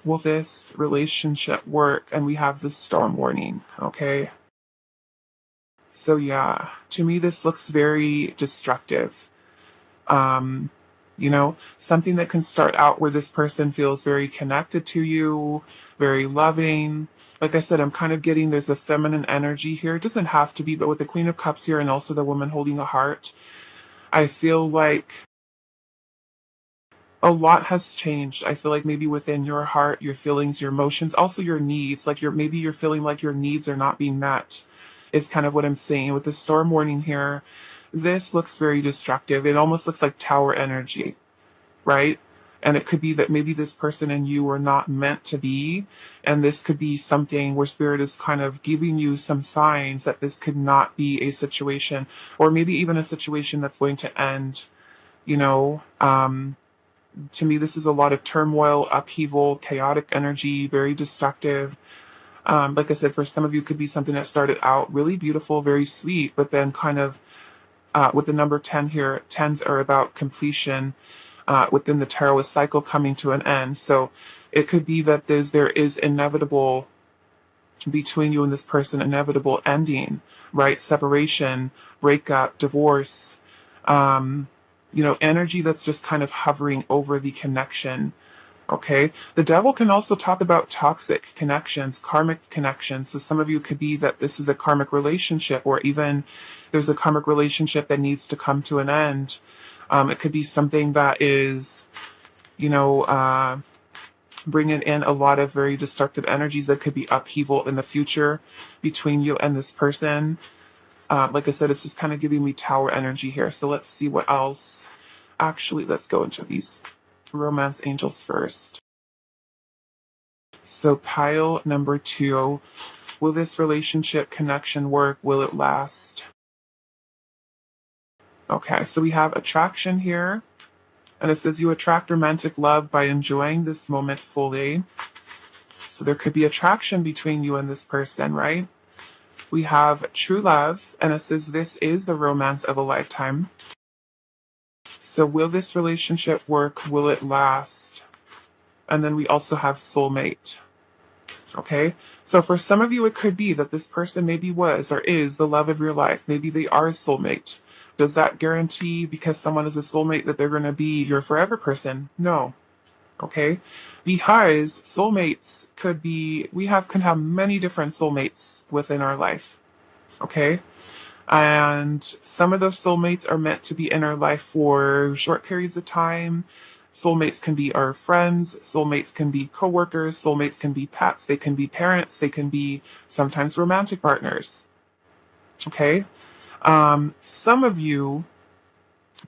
Will this relationship work? And we have the storm warning. Okay. So yeah, to me this looks very destructive. Um, something that can start out where this person feels very connected to you, very loving. Like I said, I'm kind of getting there's a feminine energy here. It doesn't have to be, but with the Queen of Cups here and also the woman holding a heart, I feel like a lot has changed. I feel like maybe within your heart, your feelings, your emotions, also your needs, like maybe you're feeling like your needs are not being met. Is kind of what I'm saying. With the storm warning here, this looks very destructive. It almost looks like tower energy, right? And it could be that maybe this person and you are not meant to be. And this could be something where spirit is kind of giving you some signs that this could not be a situation, or maybe even a situation that's going to end, you know. To me, this is a lot of turmoil, upheaval, chaotic energy, very destructive. Like I said, for some of you, it could be something that started out really beautiful, very sweet, but then kind of with the number 10 here, tens are about completion within the tarot, a cycle coming to an end. So it could be that there is inevitable between you and this person, inevitable ending, right? Separation, breakup, divorce, energy that's just kind of hovering over the connection. Okay. The devil can also talk about toxic connections, karmic connections. So some of you could be that this is a karmic relationship, or even there's a karmic relationship that needs to come to an end. It could be something that is, you know, bringing in a lot of very destructive energies that could be upheaval in the future between you and this person. Like I said, it's just kind of giving me tower energy here. So let's see what else. Actually, let's go into these romance angels first. So pile number 2, will this relationship connection work? Will it last? Okay, so we have attraction here. And it says you attract romantic love by enjoying this moment fully. So there could be attraction between you and this person, right? We have true love, and it says this is the romance of a lifetime. So will this relationship work? Will it last? And then we also have soulmate. Okay, so for some of you, it could be that this person maybe was or is the love of your life. Maybe they are a soulmate. Does that guarantee because someone is a soulmate that they're going to be your forever person? No. Okay, because soulmates could be, can have many different soulmates within our life. Okay, and some of those soulmates are meant to be in our life for short periods of time. Soulmates can be our friends, soulmates can be coworkers, soulmates can be pets, they can be parents, they can be sometimes romantic partners. Okay, some of you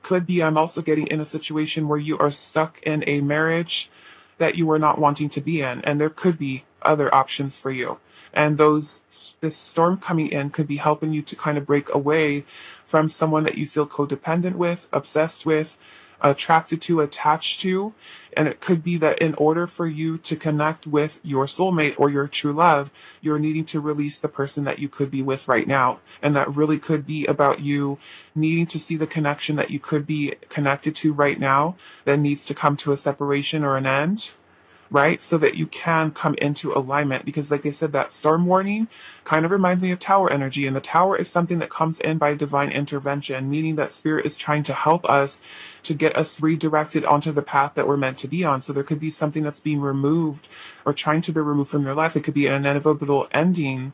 could be, I'm also getting in a situation where you are stuck in a marriage that you are not wanting to be in, and there could be other options for you. And this storm coming in could be helping you to kind of break away from someone that you feel codependent with, obsessed with, attracted to, attached to. And it could be that in order for you to connect with your soulmate or your true love, you're needing to release the person that you could be with right now. And that really could be about you needing to see the connection that you could be connected to right now that needs to come to a separation or an end, right? So that you can come into alignment. Because like I said, that storm warning kind of reminds me of tower energy. And the tower is something that comes in by divine intervention, meaning that spirit is trying to help us to get us redirected onto the path that we're meant to be on. So there could be something that's being removed or trying to be removed from your life. It could be an inevitable ending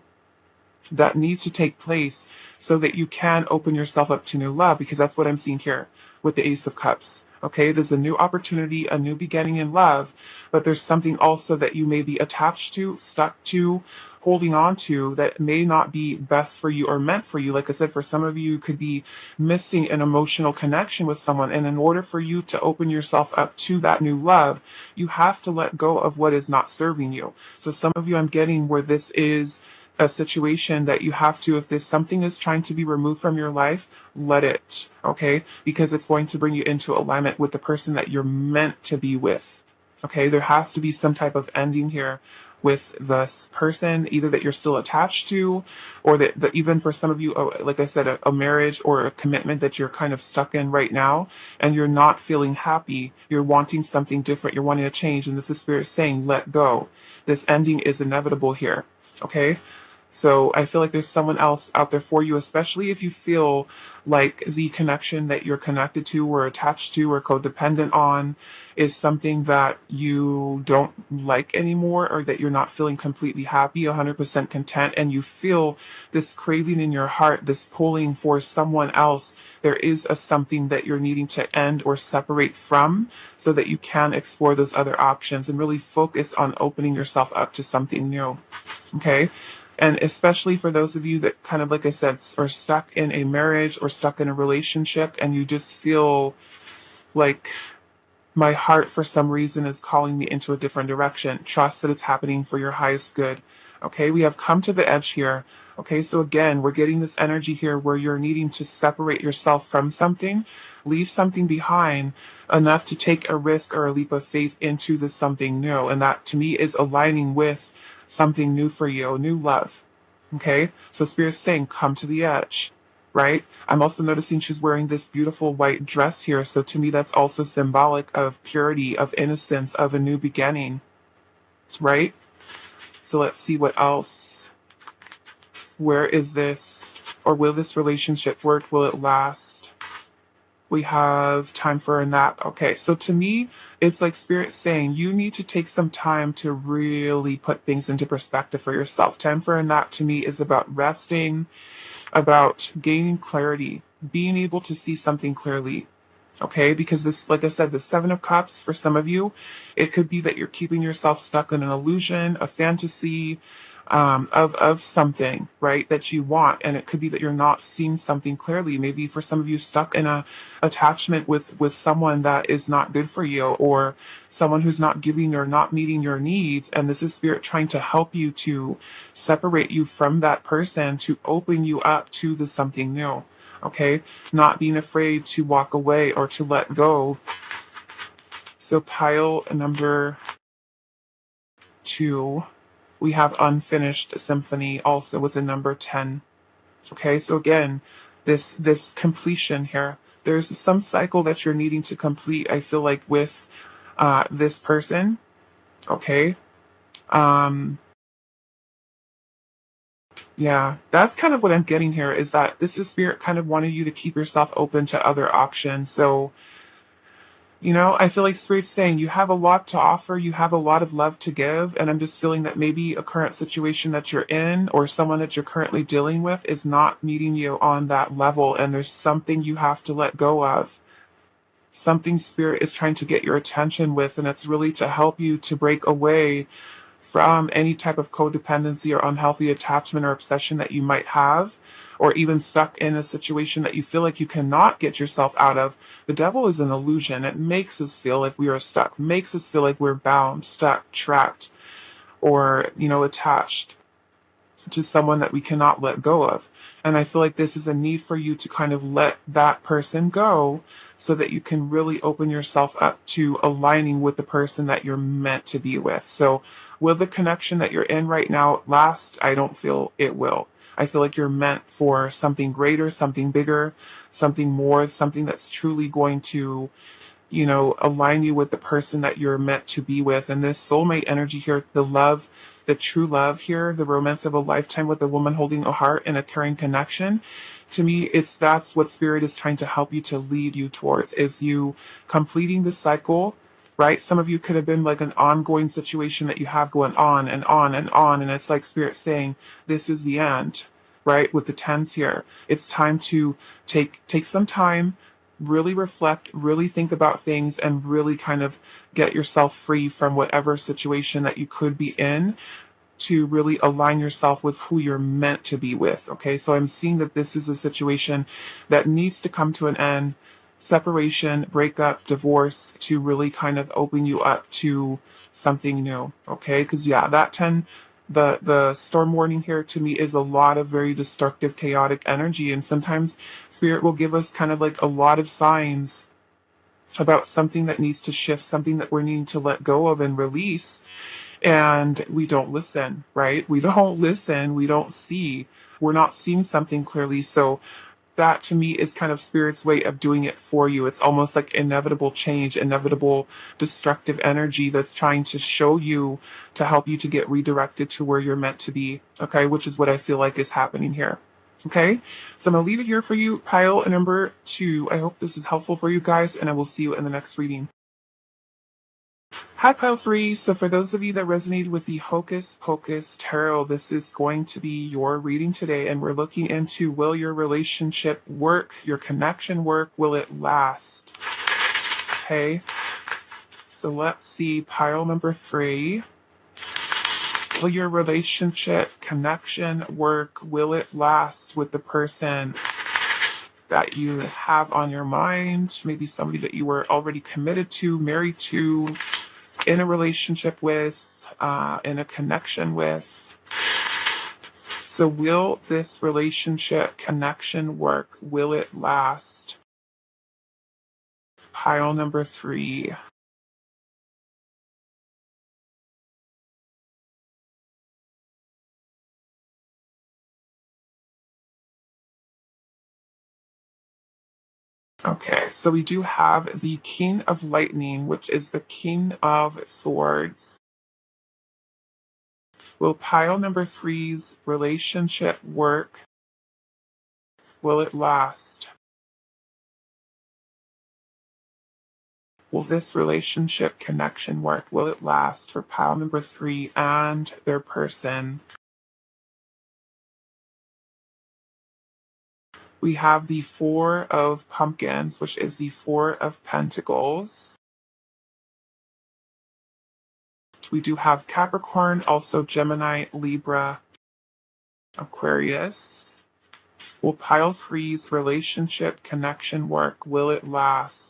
that needs to take place so that you can open yourself up to new love, because that's what I'm seeing here with the Ace of Cups. Okay, there's a new opportunity, a new beginning in love, but there's something also that you may be attached to, stuck to, holding on to that may not be best for you or meant for you. Like I said, for some of you, you could be missing an emotional connection with someone. And in order for you to open yourself up to that new love, you have to let go of what is not serving you. So some of you, I'm getting where this is a situation that you have to, if there's something is trying to be removed from your life, let it, okay? Because it's going to bring you into alignment with the person that you're meant to be with, okay? There has to be some type of ending here with this person, either that you're still attached to, or that even for some of you, like I said, a marriage or a commitment that you're kind of stuck in right now, and you're not feeling happy. You're wanting something different. You're wanting a change, and this is spirit saying, let go. This ending is inevitable here, okay? So I feel like there's someone else out there for you, especially if you feel like the connection that you're connected to or attached to or codependent on is something that you don't like anymore, or that you're not feeling completely happy, 100% content, and you feel this craving in your heart, this pulling for someone else. There is a something that you're needing to end or separate from so that you can explore those other options and really focus on opening yourself up to something new. Okay? And especially for those of you that kind of, like I said, are stuck in a marriage or stuck in a relationship and you just feel like my heart for some reason is calling me into a different direction. Trust that it's happening for your highest good. Okay, we have come to the edge here. Okay, so again, we're getting this energy here where you're needing to separate yourself from something, leave something behind enough to take a risk or a leap of faith into this something new. And that to me is aligning with something new for you, new love. Okay, so Spirit's saying, come to the edge, right? I'm also noticing she's wearing this beautiful white dress here. So to me, that's also symbolic of purity, of innocence, of a new beginning, right? So let's see what else. Where is this? Or will this relationship work? Will it last? We have time for a nap. Okay, so to me, it's like Spirit saying you need to take some time to really put things into perspective for yourself. Time for a nap to me is about resting, about gaining clarity, being able to see something clearly. Okay, because this, like I said, the Seven of Cups, for some of you, it could be that you're keeping yourself stuck in an illusion, a fantasy, of something, right, that you want. And it could be that you're not seeing something clearly. Maybe for some of you stuck in a attachment with someone that is not good for you, or someone who's not giving or not meeting your needs. And this is Spirit trying to help you to separate you from that person, to open you up to the something new. Okay, not being afraid to walk away or to let go. So pile number 2, we have unfinished symphony also with the number 10. Okay, so again, this completion here. There's some cycle that you're needing to complete, I feel like, with this person. Okay. Um, yeah, that's kind of what I'm getting here, is that this is spirit kind of wanting you to keep yourself open to other options. So, I feel like Spirit's saying you have a lot to offer, you have a lot of love to give, and I'm just feeling that maybe a current situation that you're in or someone that you're currently dealing with is not meeting you on that level, and there's something you have to let go of. Something Spirit is trying to get your attention with, and it's really to help you to break away from any type of codependency or unhealthy attachment or obsession that you might have, or even stuck in a situation that you feel like you cannot get yourself out of. The devil is an illusion. It makes us feel like we are stuck, makes us feel like we're bound, stuck, trapped, or, attached to someone that we cannot let go of. And I feel like this is a need for you to kind of let that person go so that you can really open yourself up to aligning with the person that you're meant to be with. So, will the connection that you're in right now last? I don't feel it will. I feel like you're meant for something greater, something bigger, something more, something that's truly going to align you with the person that you're meant to be with. And this soulmate energy here, the love, the true love here, the romance of a lifetime with a woman holding a heart and a caring connection. To me, that's what Spirit is trying to help you to lead you towards, is you completing the cycle, right? Some of you could have been like an ongoing situation that you have going on and on and on. And it's like Spirit saying, this is the end, right? With the tens here, it's time to take some time, really reflect, really think about things, and really kind of get yourself free from whatever situation that you could be in, to really align yourself with who you're meant to be with. Okay, so I'm seeing that this is a situation that needs to come to an end. Separation, breakup, divorce, to really kind of open you up to something new. Okay, because yeah, that 10, the storm warning here to me is a lot of very destructive, chaotic energy, and sometimes Spirit will give us kind of like a lot of signs about something that needs to shift, something that we're needing to let go of and release, and we don't listen, right? We don't listen, we don't see, we're not seeing something clearly. So that to me is kind of Spirit's way of doing it for you. It's almost like inevitable change, inevitable destructive energy that's trying to show you, to help you to get redirected to where you're meant to be. Okay, which is what I feel like is happening here. Okay, so I'm gonna leave it here for you, pile number 2. I hope this is helpful for you guys, and I will see you in the next reading. Hi, Pile 3. So for those of you that resonated with the Hocus Pocus Tarot, this is going to be your reading today, and we're looking into, will your relationship work, your connection work, will it last? Okay, so let's see, pile number 3. Will your relationship connection work, will it last with the person that you have on your mind? Maybe somebody that you were already committed to, married to, in a relationship with, in a connection with. So will this relationship connection work? Will it last? Pile number 3. Okay, so we do have the King of Lightning, which is the King of Swords. Will pile number 3's relationship work? Will it last? Will this relationship connection work? Will it last for pile number 3 and their person? We have the Four of Pumpkins, which is the Four of Pentacles. We do have Capricorn, also Gemini, Libra, Aquarius. Will pile 3's relationship connection work? Will it last?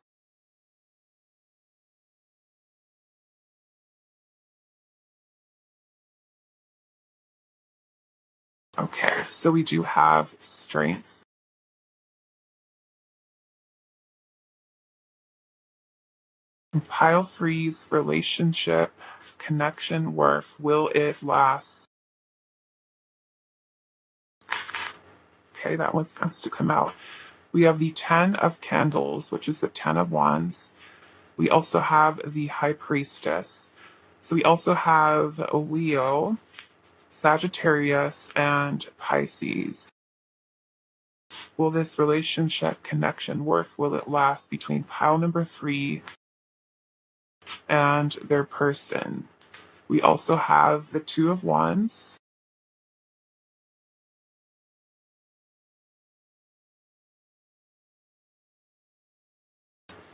Okay, so we do have Strength, Pile three's relationship, connection, worth, will it last? Okay, that one wants to come out. We have the 10 of Candles, which is the 10 of Wands. We also have the High Priestess. So we also have Leo, Sagittarius, and Pisces. Will this relationship, connection, worth, will it last between pile number 3 and their person? We also have the 2 of Wands.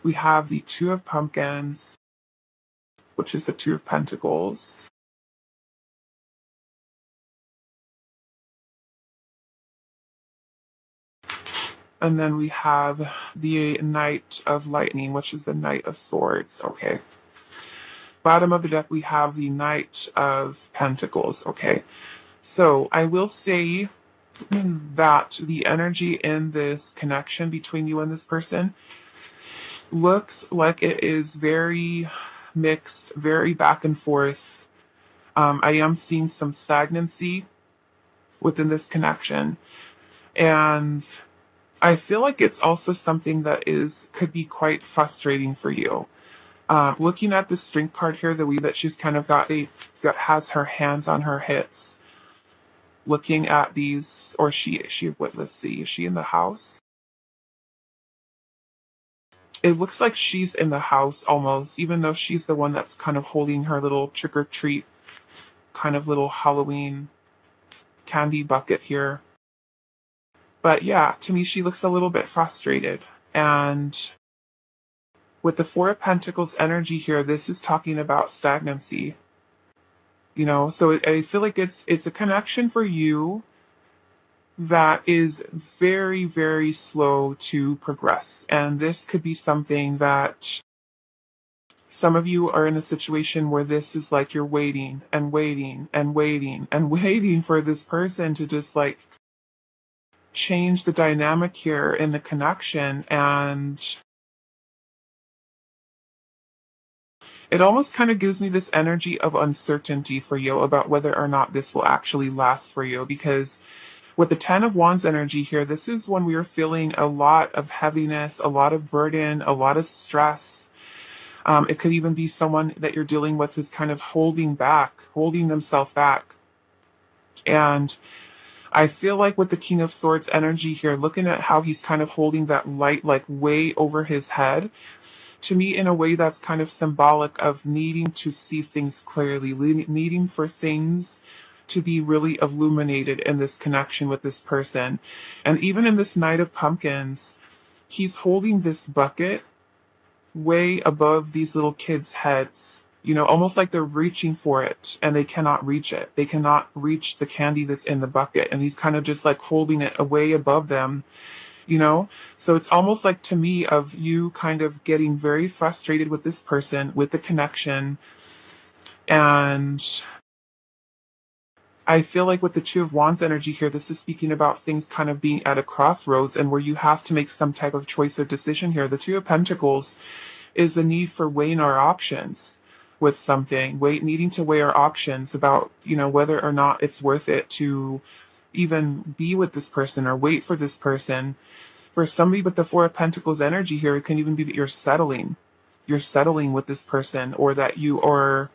We have the 2 of Pumpkins, which is the 2 of Pentacles. And then we have the Knight of Lightning, which is the Knight of Swords. Okay. Bottom of the deck, we have the Knight of Pentacles. Okay. So I will say that the energy in this connection between you and this person looks like it is very mixed, very back and forth. I am seeing some stagnancy within this connection. And I feel like it's also something that could be quite frustrating for you. Looking at the Strength card here, the way that she's kind of has her hands on her hips, looking at these, or let's see, is she in the house? It looks like she's in the house almost, even though she's the one that's kind of holding her little trick or treat, kind of little Halloween candy bucket here. But yeah, to me, she looks a little bit frustrated. And with the 4 of Pentacles energy here, this is talking about stagnancy. You know, so I feel like it's a connection for you that is very, very slow to progress. And this could be something that some of you are in a situation where this is like you're waiting and waiting and waiting and waiting for this person to just like change the dynamic here in the connection. And it almost kind of gives me this energy of uncertainty for you about whether or not this will actually last for you. Because with the 10 of Wands energy here, this is when we are feeling a lot of heaviness, a lot of burden, a lot of stress. It could even be someone that you're dealing with who's kind of holding themselves back. And I feel like with the King of Swords energy here, looking at how he's kind of holding that light like way over his head, to me in a way that's kind of symbolic of needing to see things clearly, needing for things to be really illuminated in this connection with this person. And even in this Knight of Pumpkins, he's holding this bucket way above these little kids' heads, you know, almost like they're reaching for it and they cannot reach it. They cannot reach the candy that's in the bucket. And he's kind of just like holding it way above them, you know? So it's almost like to me of you kind of getting very frustrated with this person, with the connection. And I feel like with the 2 of Wands energy here, this is speaking about things kind of being at a crossroads and where you have to make some type of choice or decision here. The 2 of Pentacles is the need for weighing our options with something, needing to weigh our options about, you know, whether or not it's worth it to even be with this person or wait for this person. For somebody with the 4 of Pentacles energy here, it can even be that you're settling with this person, or that you are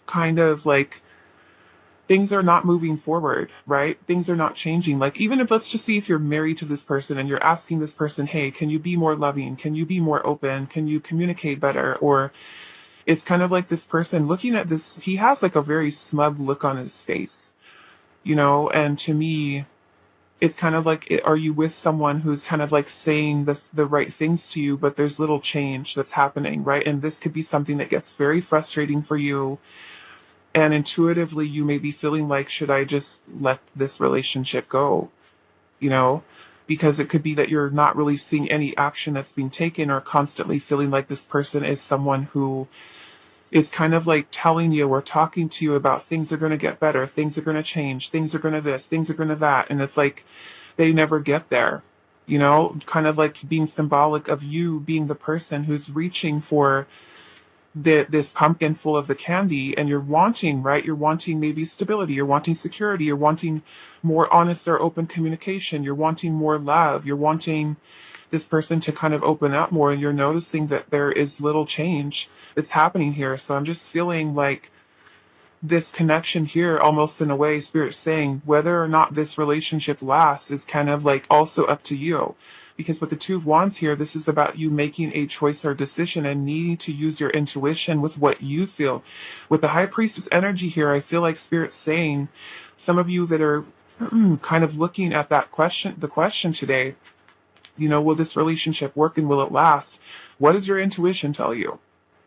kind of like, things are not moving forward, right? Things are not changing. Like, even if, let's just see if you're married to this person and you're asking this person, hey, can you be more loving? Can you be more open? Can you communicate better? Or it's kind of like this person looking at this, he has like a very smug look on his face, you know? And to me, it's kind of like, are you with someone who's kind of like saying the right things to you, but there's little change that's happening, right? And this could be something that gets very frustrating for you. And intuitively, you may be feeling like, should I just let this relationship go? You know, because it could be that you're not really seeing any action that's being taken, or constantly feeling like this person is someone who is kind of like telling you or talking to you about things are going to get better, things are going to change, things are going to this, things are going to that. And it's like they never get there. you know, kind of like being symbolic of you being the person who's reaching for this pumpkin full of the candy, and you're wanting, right? You're wanting maybe stability, you're wanting security, you're wanting more honest or open communication, you're wanting more love, you're wanting this person to kind of open up more, and you're noticing that there is little change that's happening here. So I'm just feeling like this connection here, almost in a way, spirit saying whether or not this relationship lasts is kind of like also up to you. Because with the Two of Wands here, this is about you making a choice or decision and needing to use your intuition with what you feel. With the High Priestess energy here, I feel like spirit's saying, some of you that are kind of looking at that question, the question today, you know, will this relationship work and will it last? What does your intuition tell you?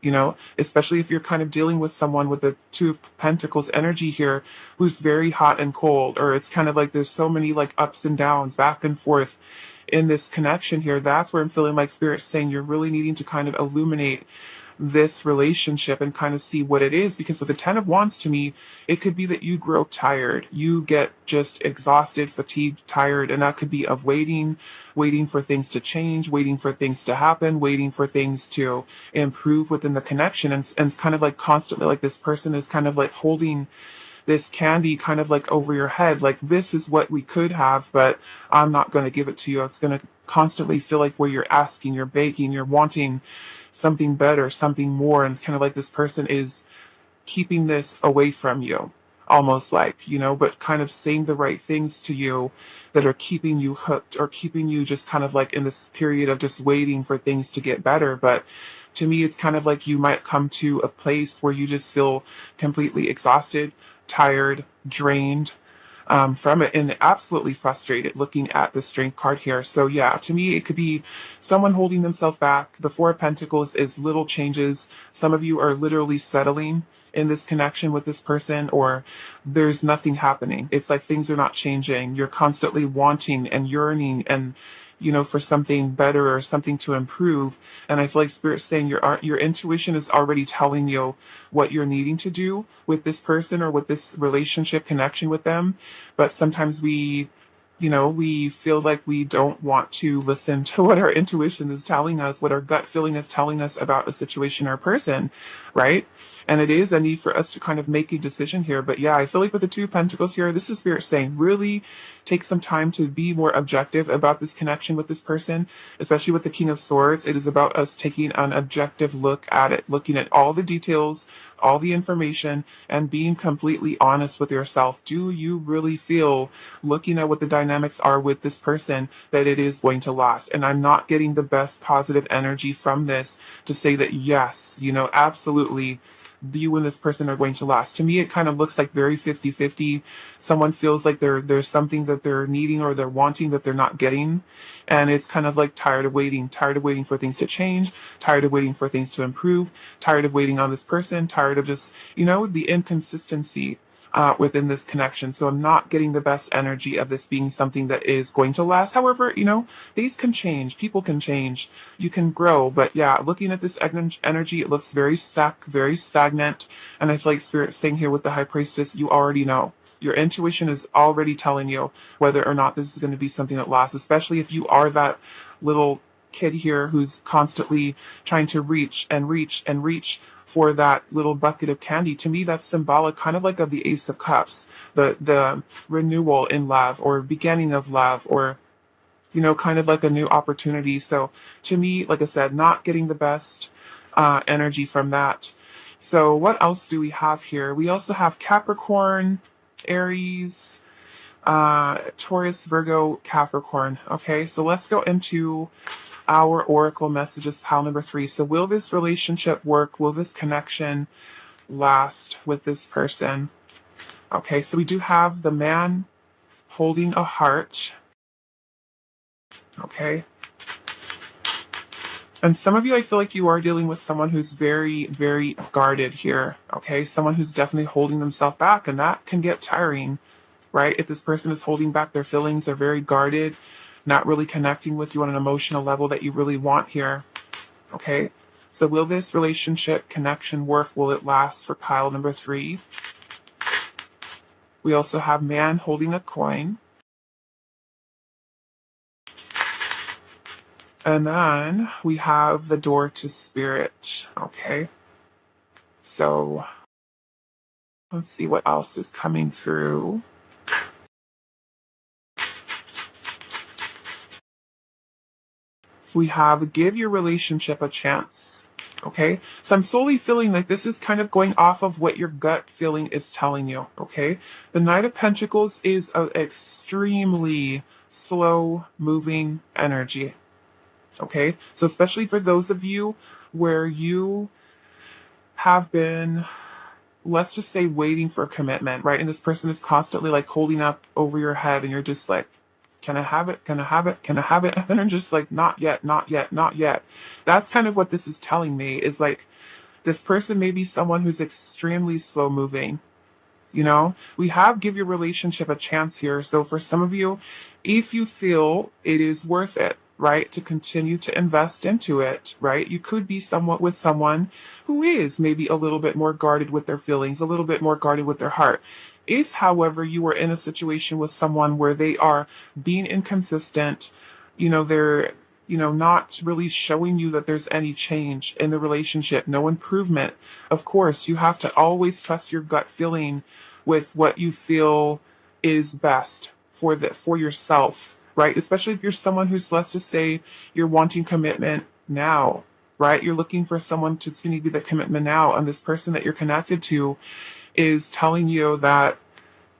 You know, especially if you're kind of dealing with someone with the Two of Pentacles energy here who's very hot and cold, or it's kind of like there's so many like ups and downs, back and forth in this connection here. That's where I'm feeling like spirit's saying you're really needing to kind of illuminate this relationship and kind of see what it is. Because with the Ten of Wands, to me, it could be that you grow tired, you get just exhausted, fatigued, tired, and that could be of waiting for things to change, waiting for things to happen, waiting for things to improve within the connection. And it's kind of like constantly like this person is kind of like holding this candy kind of like over your head, like this is what we could have, but I'm not going to give it to you. It's going to constantly feel like where you're asking, you're begging, you're wanting something better, something more. And it's kind of like this person is keeping this away from you, almost like, you know, but kind of saying the right things to you that are keeping you hooked or keeping you just kind of like in this period of just waiting for things to get better. But to me, it's kind of like you might come to a place where you just feel completely exhausted, tired, drained, from it, and absolutely frustrated looking at the Strength card here. So yeah, to me, it could be someone holding themselves back. The Four of Pentacles is little changes. Some of you are literally settling in this connection with this person, or there's nothing happening. It's like things are not changing. You're constantly wanting and yearning and, you know, for something better or something to improve. And I feel like Spirit's saying your intuition is already telling you what you're needing to do with this person or with this relationship connection with them. But sometimes we, you know, we feel like we don't want to listen to what our intuition is telling us, what our gut feeling is telling us about a situation or person, right? And it is a need for us to kind of make a decision here. But yeah, I feel like with the Two of Pentacles here, this is Spirit saying really take some time to be more objective about this connection with this person, especially with the King of Swords. It is about us taking an objective look at it, looking at all the details, all the information, and being completely honest with yourself. Do you really feel, looking at what the dynamics are with this person, that it is going to last? And I'm not getting the best positive energy from this to say that yes, you know, absolutely you and this person are going to last. To me, it kind of looks like very 50-50. Someone feels like there's something that they're needing or they're wanting that they're not getting. And it's kind of like tired of waiting for things to change, tired of waiting for things to improve, tired of waiting on this person, tired of just, you know, the inconsistency within this connection. So I'm not getting the best energy of this being something that is going to last. However, you know, things can change, people can change, you can grow. But yeah, looking at this energy, it looks very stuck, very stagnant. And I feel like Spirit's saying here with the High Priestess, you already know. Your intuition is already telling you whether or not this is going to be something that lasts, especially if you are that little kid here who's constantly trying to reach and reach and reach for that little bucket of candy. To me, that's symbolic, kind of like of the Ace of Cups, the renewal in love or beginning of love, or, you know, kind of like a new opportunity. So to me, like I said, not getting the best energy from that. So what else do we have here? We also have Capricorn, Aries, Taurus, Virgo, Capricorn. Okay, so let's go into our oracle messages, pile number 3. So will this relationship work? Will this connection last with this person? Okay, so we do have the man holding a heart. Okay. And some of you, I feel like you are dealing with someone who's very, very guarded here. Okay, someone who's definitely holding themselves back, and that can get tiring, right? If this person is holding back their feelings, they're very guarded, not really connecting with you on an emotional level that you really want here. Okay, so will this relationship connection work? Will it last for pile number 3? We also have man holding a coin. And then we have the door to spirit. Okay. So let's see what else is coming through. We have give your relationship a chance. Okay. So I'm solely feeling like this is kind of going off of what your gut feeling is telling you. Okay. The Knight of Pentacles is an extremely slow moving energy. Okay. So especially for those of you where you have been, let's just say, waiting for commitment, right? And this person is constantly like holding up over your head and you're just like, can I have it? Can I have it? Can I have it? And they're just like, not yet, not yet, not yet. That's kind of what this is telling me, is like this person may be someone who's extremely slow moving. You know, we have give your relationship a chance here. So for some of you, if you feel it is worth it, right, to continue to invest into it, right, you could be somewhat with someone who is maybe a little bit more guarded with their feelings, a little bit more guarded with their heart. If, however, you are in a situation with someone where they are being inconsistent, they're not really showing you that there's any change in the relationship, no improvement. Of course, you have to always trust your gut feeling with what you feel is best for yourself, right? Especially if you're someone who's, let's just say, you're wanting commitment now, right? You're looking for someone to be the commitment now, and this person that you're connected to is telling you that,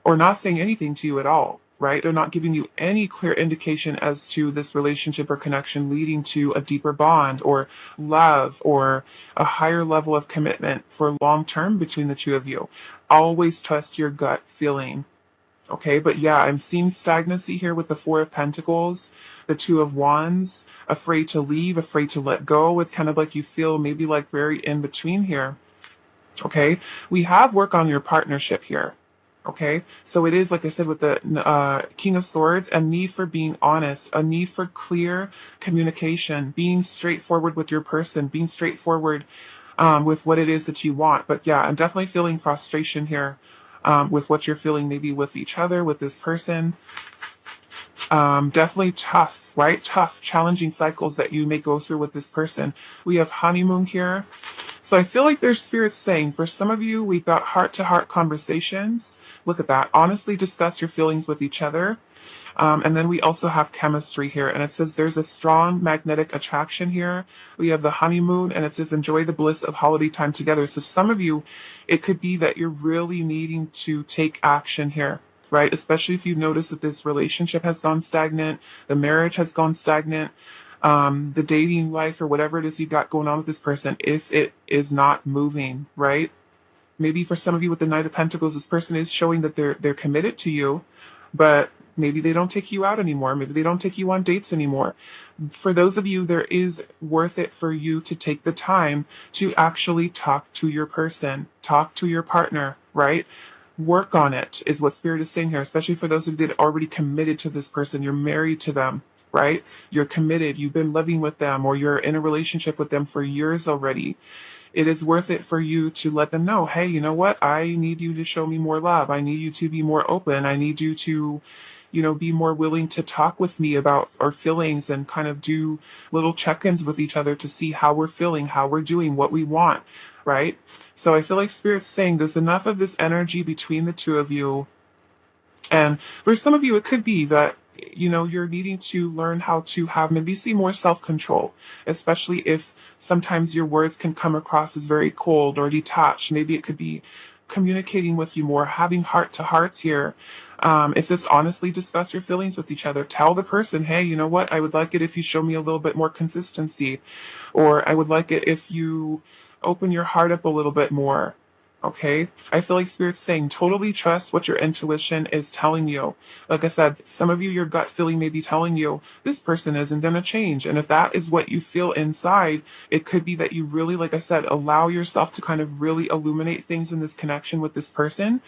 or not saying anything to you at all, right? They're not giving you any clear indication as to this relationship or connection leading to a deeper bond or love or a higher level of commitment for long term between the two of you. Always trust your gut feeling. Okay, but yeah, I'm seeing stagnancy here with the Four of Pentacles, the Two of Wands, afraid to leave, afraid to let go. It's kind of like you feel maybe like very in between here. Okay, we have work on your partnership here. Okay, so it is, like I said, with the King of Swords, a need for being honest, a need for clear communication, being straightforward with your person, being straightforward with what it is that you want. But yeah, I'm definitely feeling frustration here with what you're feeling, maybe with each other, with this person. Definitely tough, right? Tough, challenging cycles that you may go through with this person. We have honeymoon here. So I feel like there's spirits saying, for some of you, we've got heart-to-heart conversations. Look at that. Honestly discuss your feelings with each other. And then we also have chemistry here, and it says there's a strong magnetic attraction here. We have the honeymoon, and it says enjoy the bliss of holiday time together. So some of you, it could be that you're really needing to take action here, right? Especially if you notice that this relationship has gone stagnant, the marriage has gone stagnant, the dating life or whatever it is you got going on with this person, if it is not moving, right? Maybe for some of you with the Knight of Pentacles, this person is showing that they're committed to you, but maybe they don't take you out anymore. Maybe they don't take you on dates anymore. For those of you, there is worth it for you to take the time to actually talk to your person, talk to your partner, right? Work on it is what Spirit is saying here, especially for those of you that are already committed to this person. You're married to them, right? You're committed. You've been living with them, or you're in a relationship with them for years already. It is worth it for you to let them know, hey, you know what? I need you to show me more love. I need you to be more open. I need you to, be more willing to talk with me about our feelings and kind of do little check-ins with each other to see how we're feeling, how we're doing, what we want, right? So I feel like Spirit's saying there's enough of this energy between the two of you. And for some of you, it could be that, you're needing to learn how to have maybe see more self-control, especially if sometimes your words can come across as very cold or detached. Maybe it could be communicating with you more, having heart to hearts here. It's just honestly discuss your feelings with each other. Tell the person, hey, you know what? I would like it if you show me a little bit more consistency, or I would like it if you open your heart up a little bit more. Okay, I feel like Spirit's saying totally trust what your intuition is telling you. Like I said, some of you, your gut feeling may be telling you this person isn't going to change. And if that is what you feel inside, it could be that you really, like I said, allow yourself to kind of really illuminate things in this connection with this person.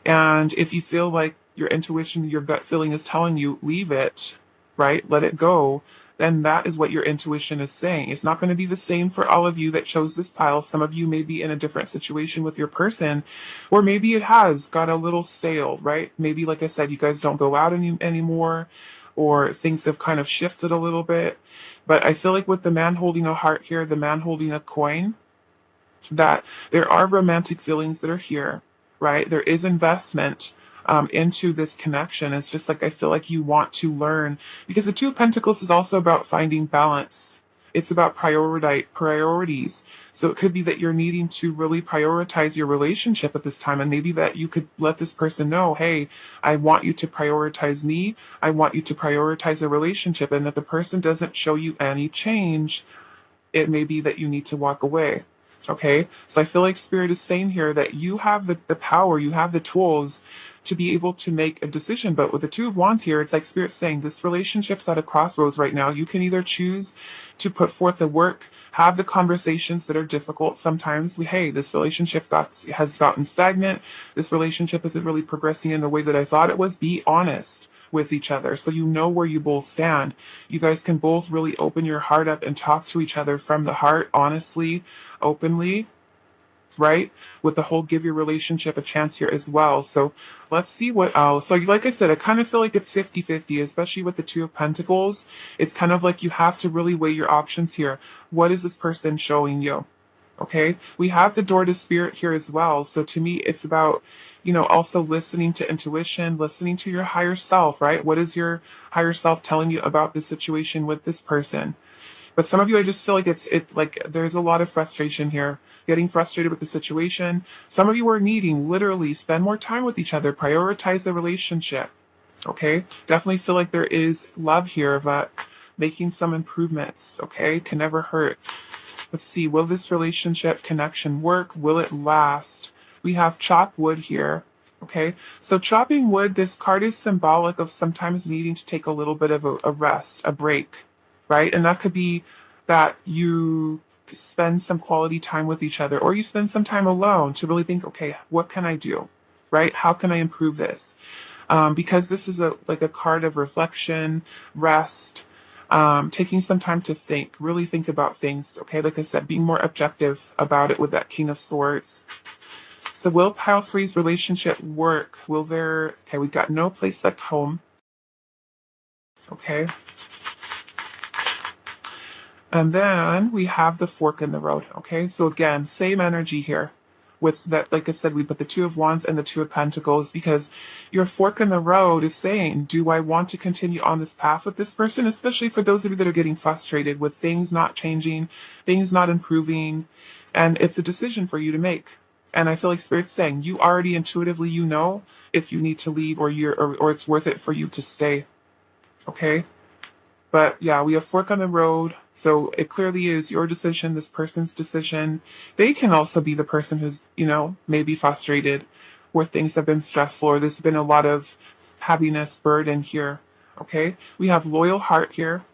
And if you feel like your intuition, your gut feeling is telling you, leave it, right? Let it go. Then that is what your intuition is saying. It's not going to be the same for all of you that chose this pile. Some of you may be in a different situation with your person, or maybe it has got a little stale, right? Maybe, like I said, you guys don't go out anymore. or things have kind of shifted a little bit. But I feel like with the man holding a heart here, the man holding a coin, that there are romantic feelings that are here, right? There is investment into this connection. It's just like I feel like you want to learn, because the Two of Pentacles is also about finding balance. It's about priorities. So it could be that you're needing to really prioritize your relationship at this time, and maybe that you could let this person know, hey, I want you to prioritize me. I want you to prioritize a relationship. And if the person doesn't show you any change, it may be that you need to walk away. Okay, so I feel like Spirit is saying here that you have the power, you have the tools to be able to make a decision. But with the Two of Wands here, it's like Spirit saying this relationship's at a crossroads right now. You can either choose to put forth the work, have the conversations that are difficult. Sometimes hey, this relationship has gotten stagnant. This relationship isn't really progressing in the way that I thought it was. Be honest with each other so you know where you both stand. You guys can both really open your heart up and talk to each other from the heart, honestly, openly, right? With the whole give your relationship a chance here as well. So let's see what else. So like I said, I kind of feel like it's 50-50, especially with the Two of Pentacles. It's kind of like you have to really weigh your options here. What is this person showing you? Okay, we have the door to Spirit here as well. So to me, it's about, also listening to intuition, listening to your higher self, right? What is your higher self telling you about this situation with this person? But some of you, I just feel like like there's a lot of frustration here, getting frustrated with the situation. Some of you are needing literally spend more time with each other, prioritize the relationship. Okay, definitely feel like there is love here, but making some improvements. Okay, can never hurt. Let's see, will this relationship connection work? Will it last? We have chop wood here. Okay, so chopping wood, this card is symbolic of sometimes needing to take a little bit of a rest, a break, right? And that could be that you spend some quality time with each other, or you spend some time alone to really think, okay, what can I do, right? How can I improve this? Because this is like a card of reflection, rest, taking some time to think, really think about things. Okay, like I said, being more objective about it with that King of Swords. So will Pile 3's relationship work? Okay, we've got no place like home. Okay. And then we have the fork in the road. Okay, so again, same energy here. With that, like I said, we put the Two of Wands and the Two of Pentacles, because your fork in the road is saying, do I want to continue on this path with this person? Especially for those of you that are getting frustrated with things not changing, things not improving, and it's a decision for you to make. And I feel like Spirit's saying, you already intuitively, if you need to leave or it's worth it for you to stay. Okay? But yeah, we have fork on the road. So it clearly is your decision, this person's decision. They can also be the person who's, maybe frustrated, where things have been stressful, or there's been a lot of heaviness, burden here. Okay. We have loyal heart here.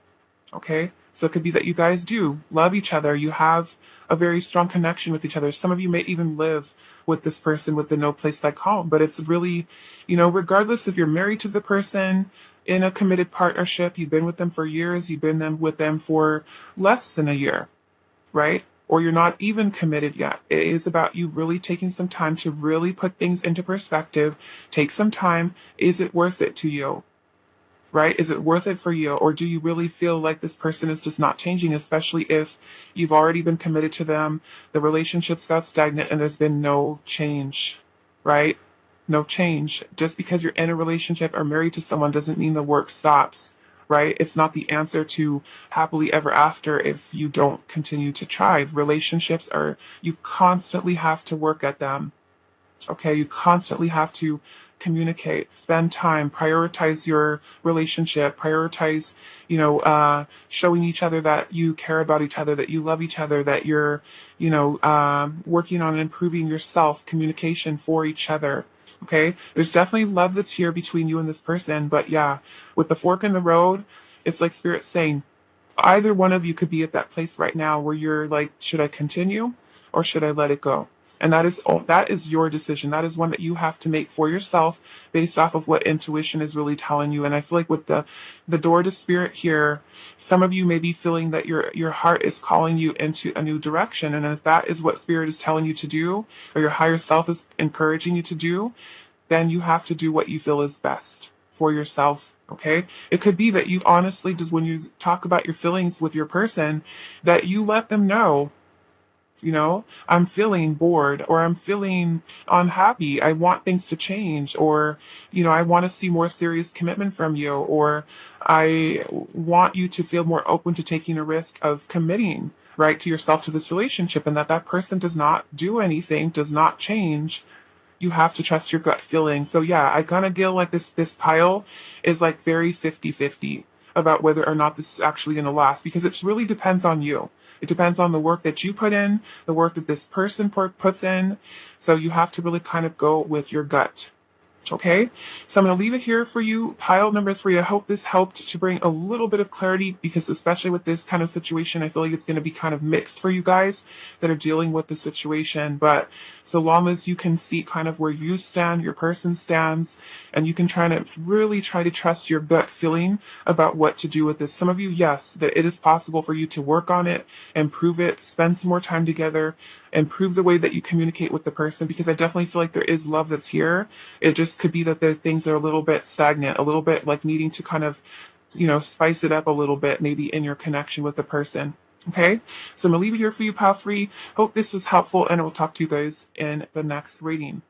Okay. So it could be that you guys do love each other. You have a very strong connection with each other. Some of you may even live with this person with the no place like home. But it's really, regardless if you're married to the person, in a committed partnership, you've been with them for years, you've been with them for less than a year, right? Or you're not even committed yet. It is about you really taking some time to really put things into perspective. Take some time. Is it worth it to you? Right? Is it worth it for you? Or do you really feel like this person is just not changing, especially if you've already been committed to them, the relationship's got stagnant, and there's been no change, right? No change. Just because you're in a relationship or married to someone doesn't mean the work stops, right? It's not the answer to happily ever after if you don't continue to try. Relationships you constantly have to work at them. Okay, you constantly have to communicate, spend time, prioritize your relationship, prioritize, showing each other that you care about each other, that you love each other, that you're, working on improving yourself, communication for each other. Okay, there's definitely love that's here between you and this person, but yeah, with the fork in the road, it's like Spirit saying, either one of you could be at that place right now where you're like, should I continue or should I let it go? And that is your decision. That is one that you have to make for yourself based off of what intuition is really telling you. And I feel like with the door to Spirit here, some of you may be feeling that your heart is calling you into a new direction. And if that is what Spirit is telling you to do, or your higher self is encouraging you to do, then you have to do what you feel is best for yourself. Okay? It could be that you honestly just, when you talk about your feelings with your person, that you let them know, I'm feeling bored, or I'm feeling unhappy. I want things to change, or, I want to see more serious commitment from you, or I want you to feel more open to taking a risk of committing, right, to yourself, to this relationship, and that person does not do anything, does not change. You have to trust your gut feeling. So yeah, I kind of feel like this pile is like very 50-50 about whether or not this is actually going to last, because it really depends on you. It depends on the work that you put in, the work that this person puts in. So you have to really kind of go with your gut. Okay, so I'm going to leave it here for you, pile number 3. I hope this helped to bring a little bit of clarity, because especially with this kind of situation, I feel like it's going to be kind of mixed for you guys that are dealing with the situation. But so long as you can see kind of where you stand, your person stands, and you can really try to trust your gut feeling about what to do with this. Some of you, yes, that it is possible for you to work on it, improve it, spend some more time together, improve the way that you communicate with the person, because I definitely feel like there is love that's here. It just could be that the things are a little bit stagnant, a little bit like needing to kind of, spice it up a little bit, maybe in your connection with the person. Okay, so I'm gonna leave it here for you, pile 3. Hope this was helpful, and I will talk to you guys in the next reading.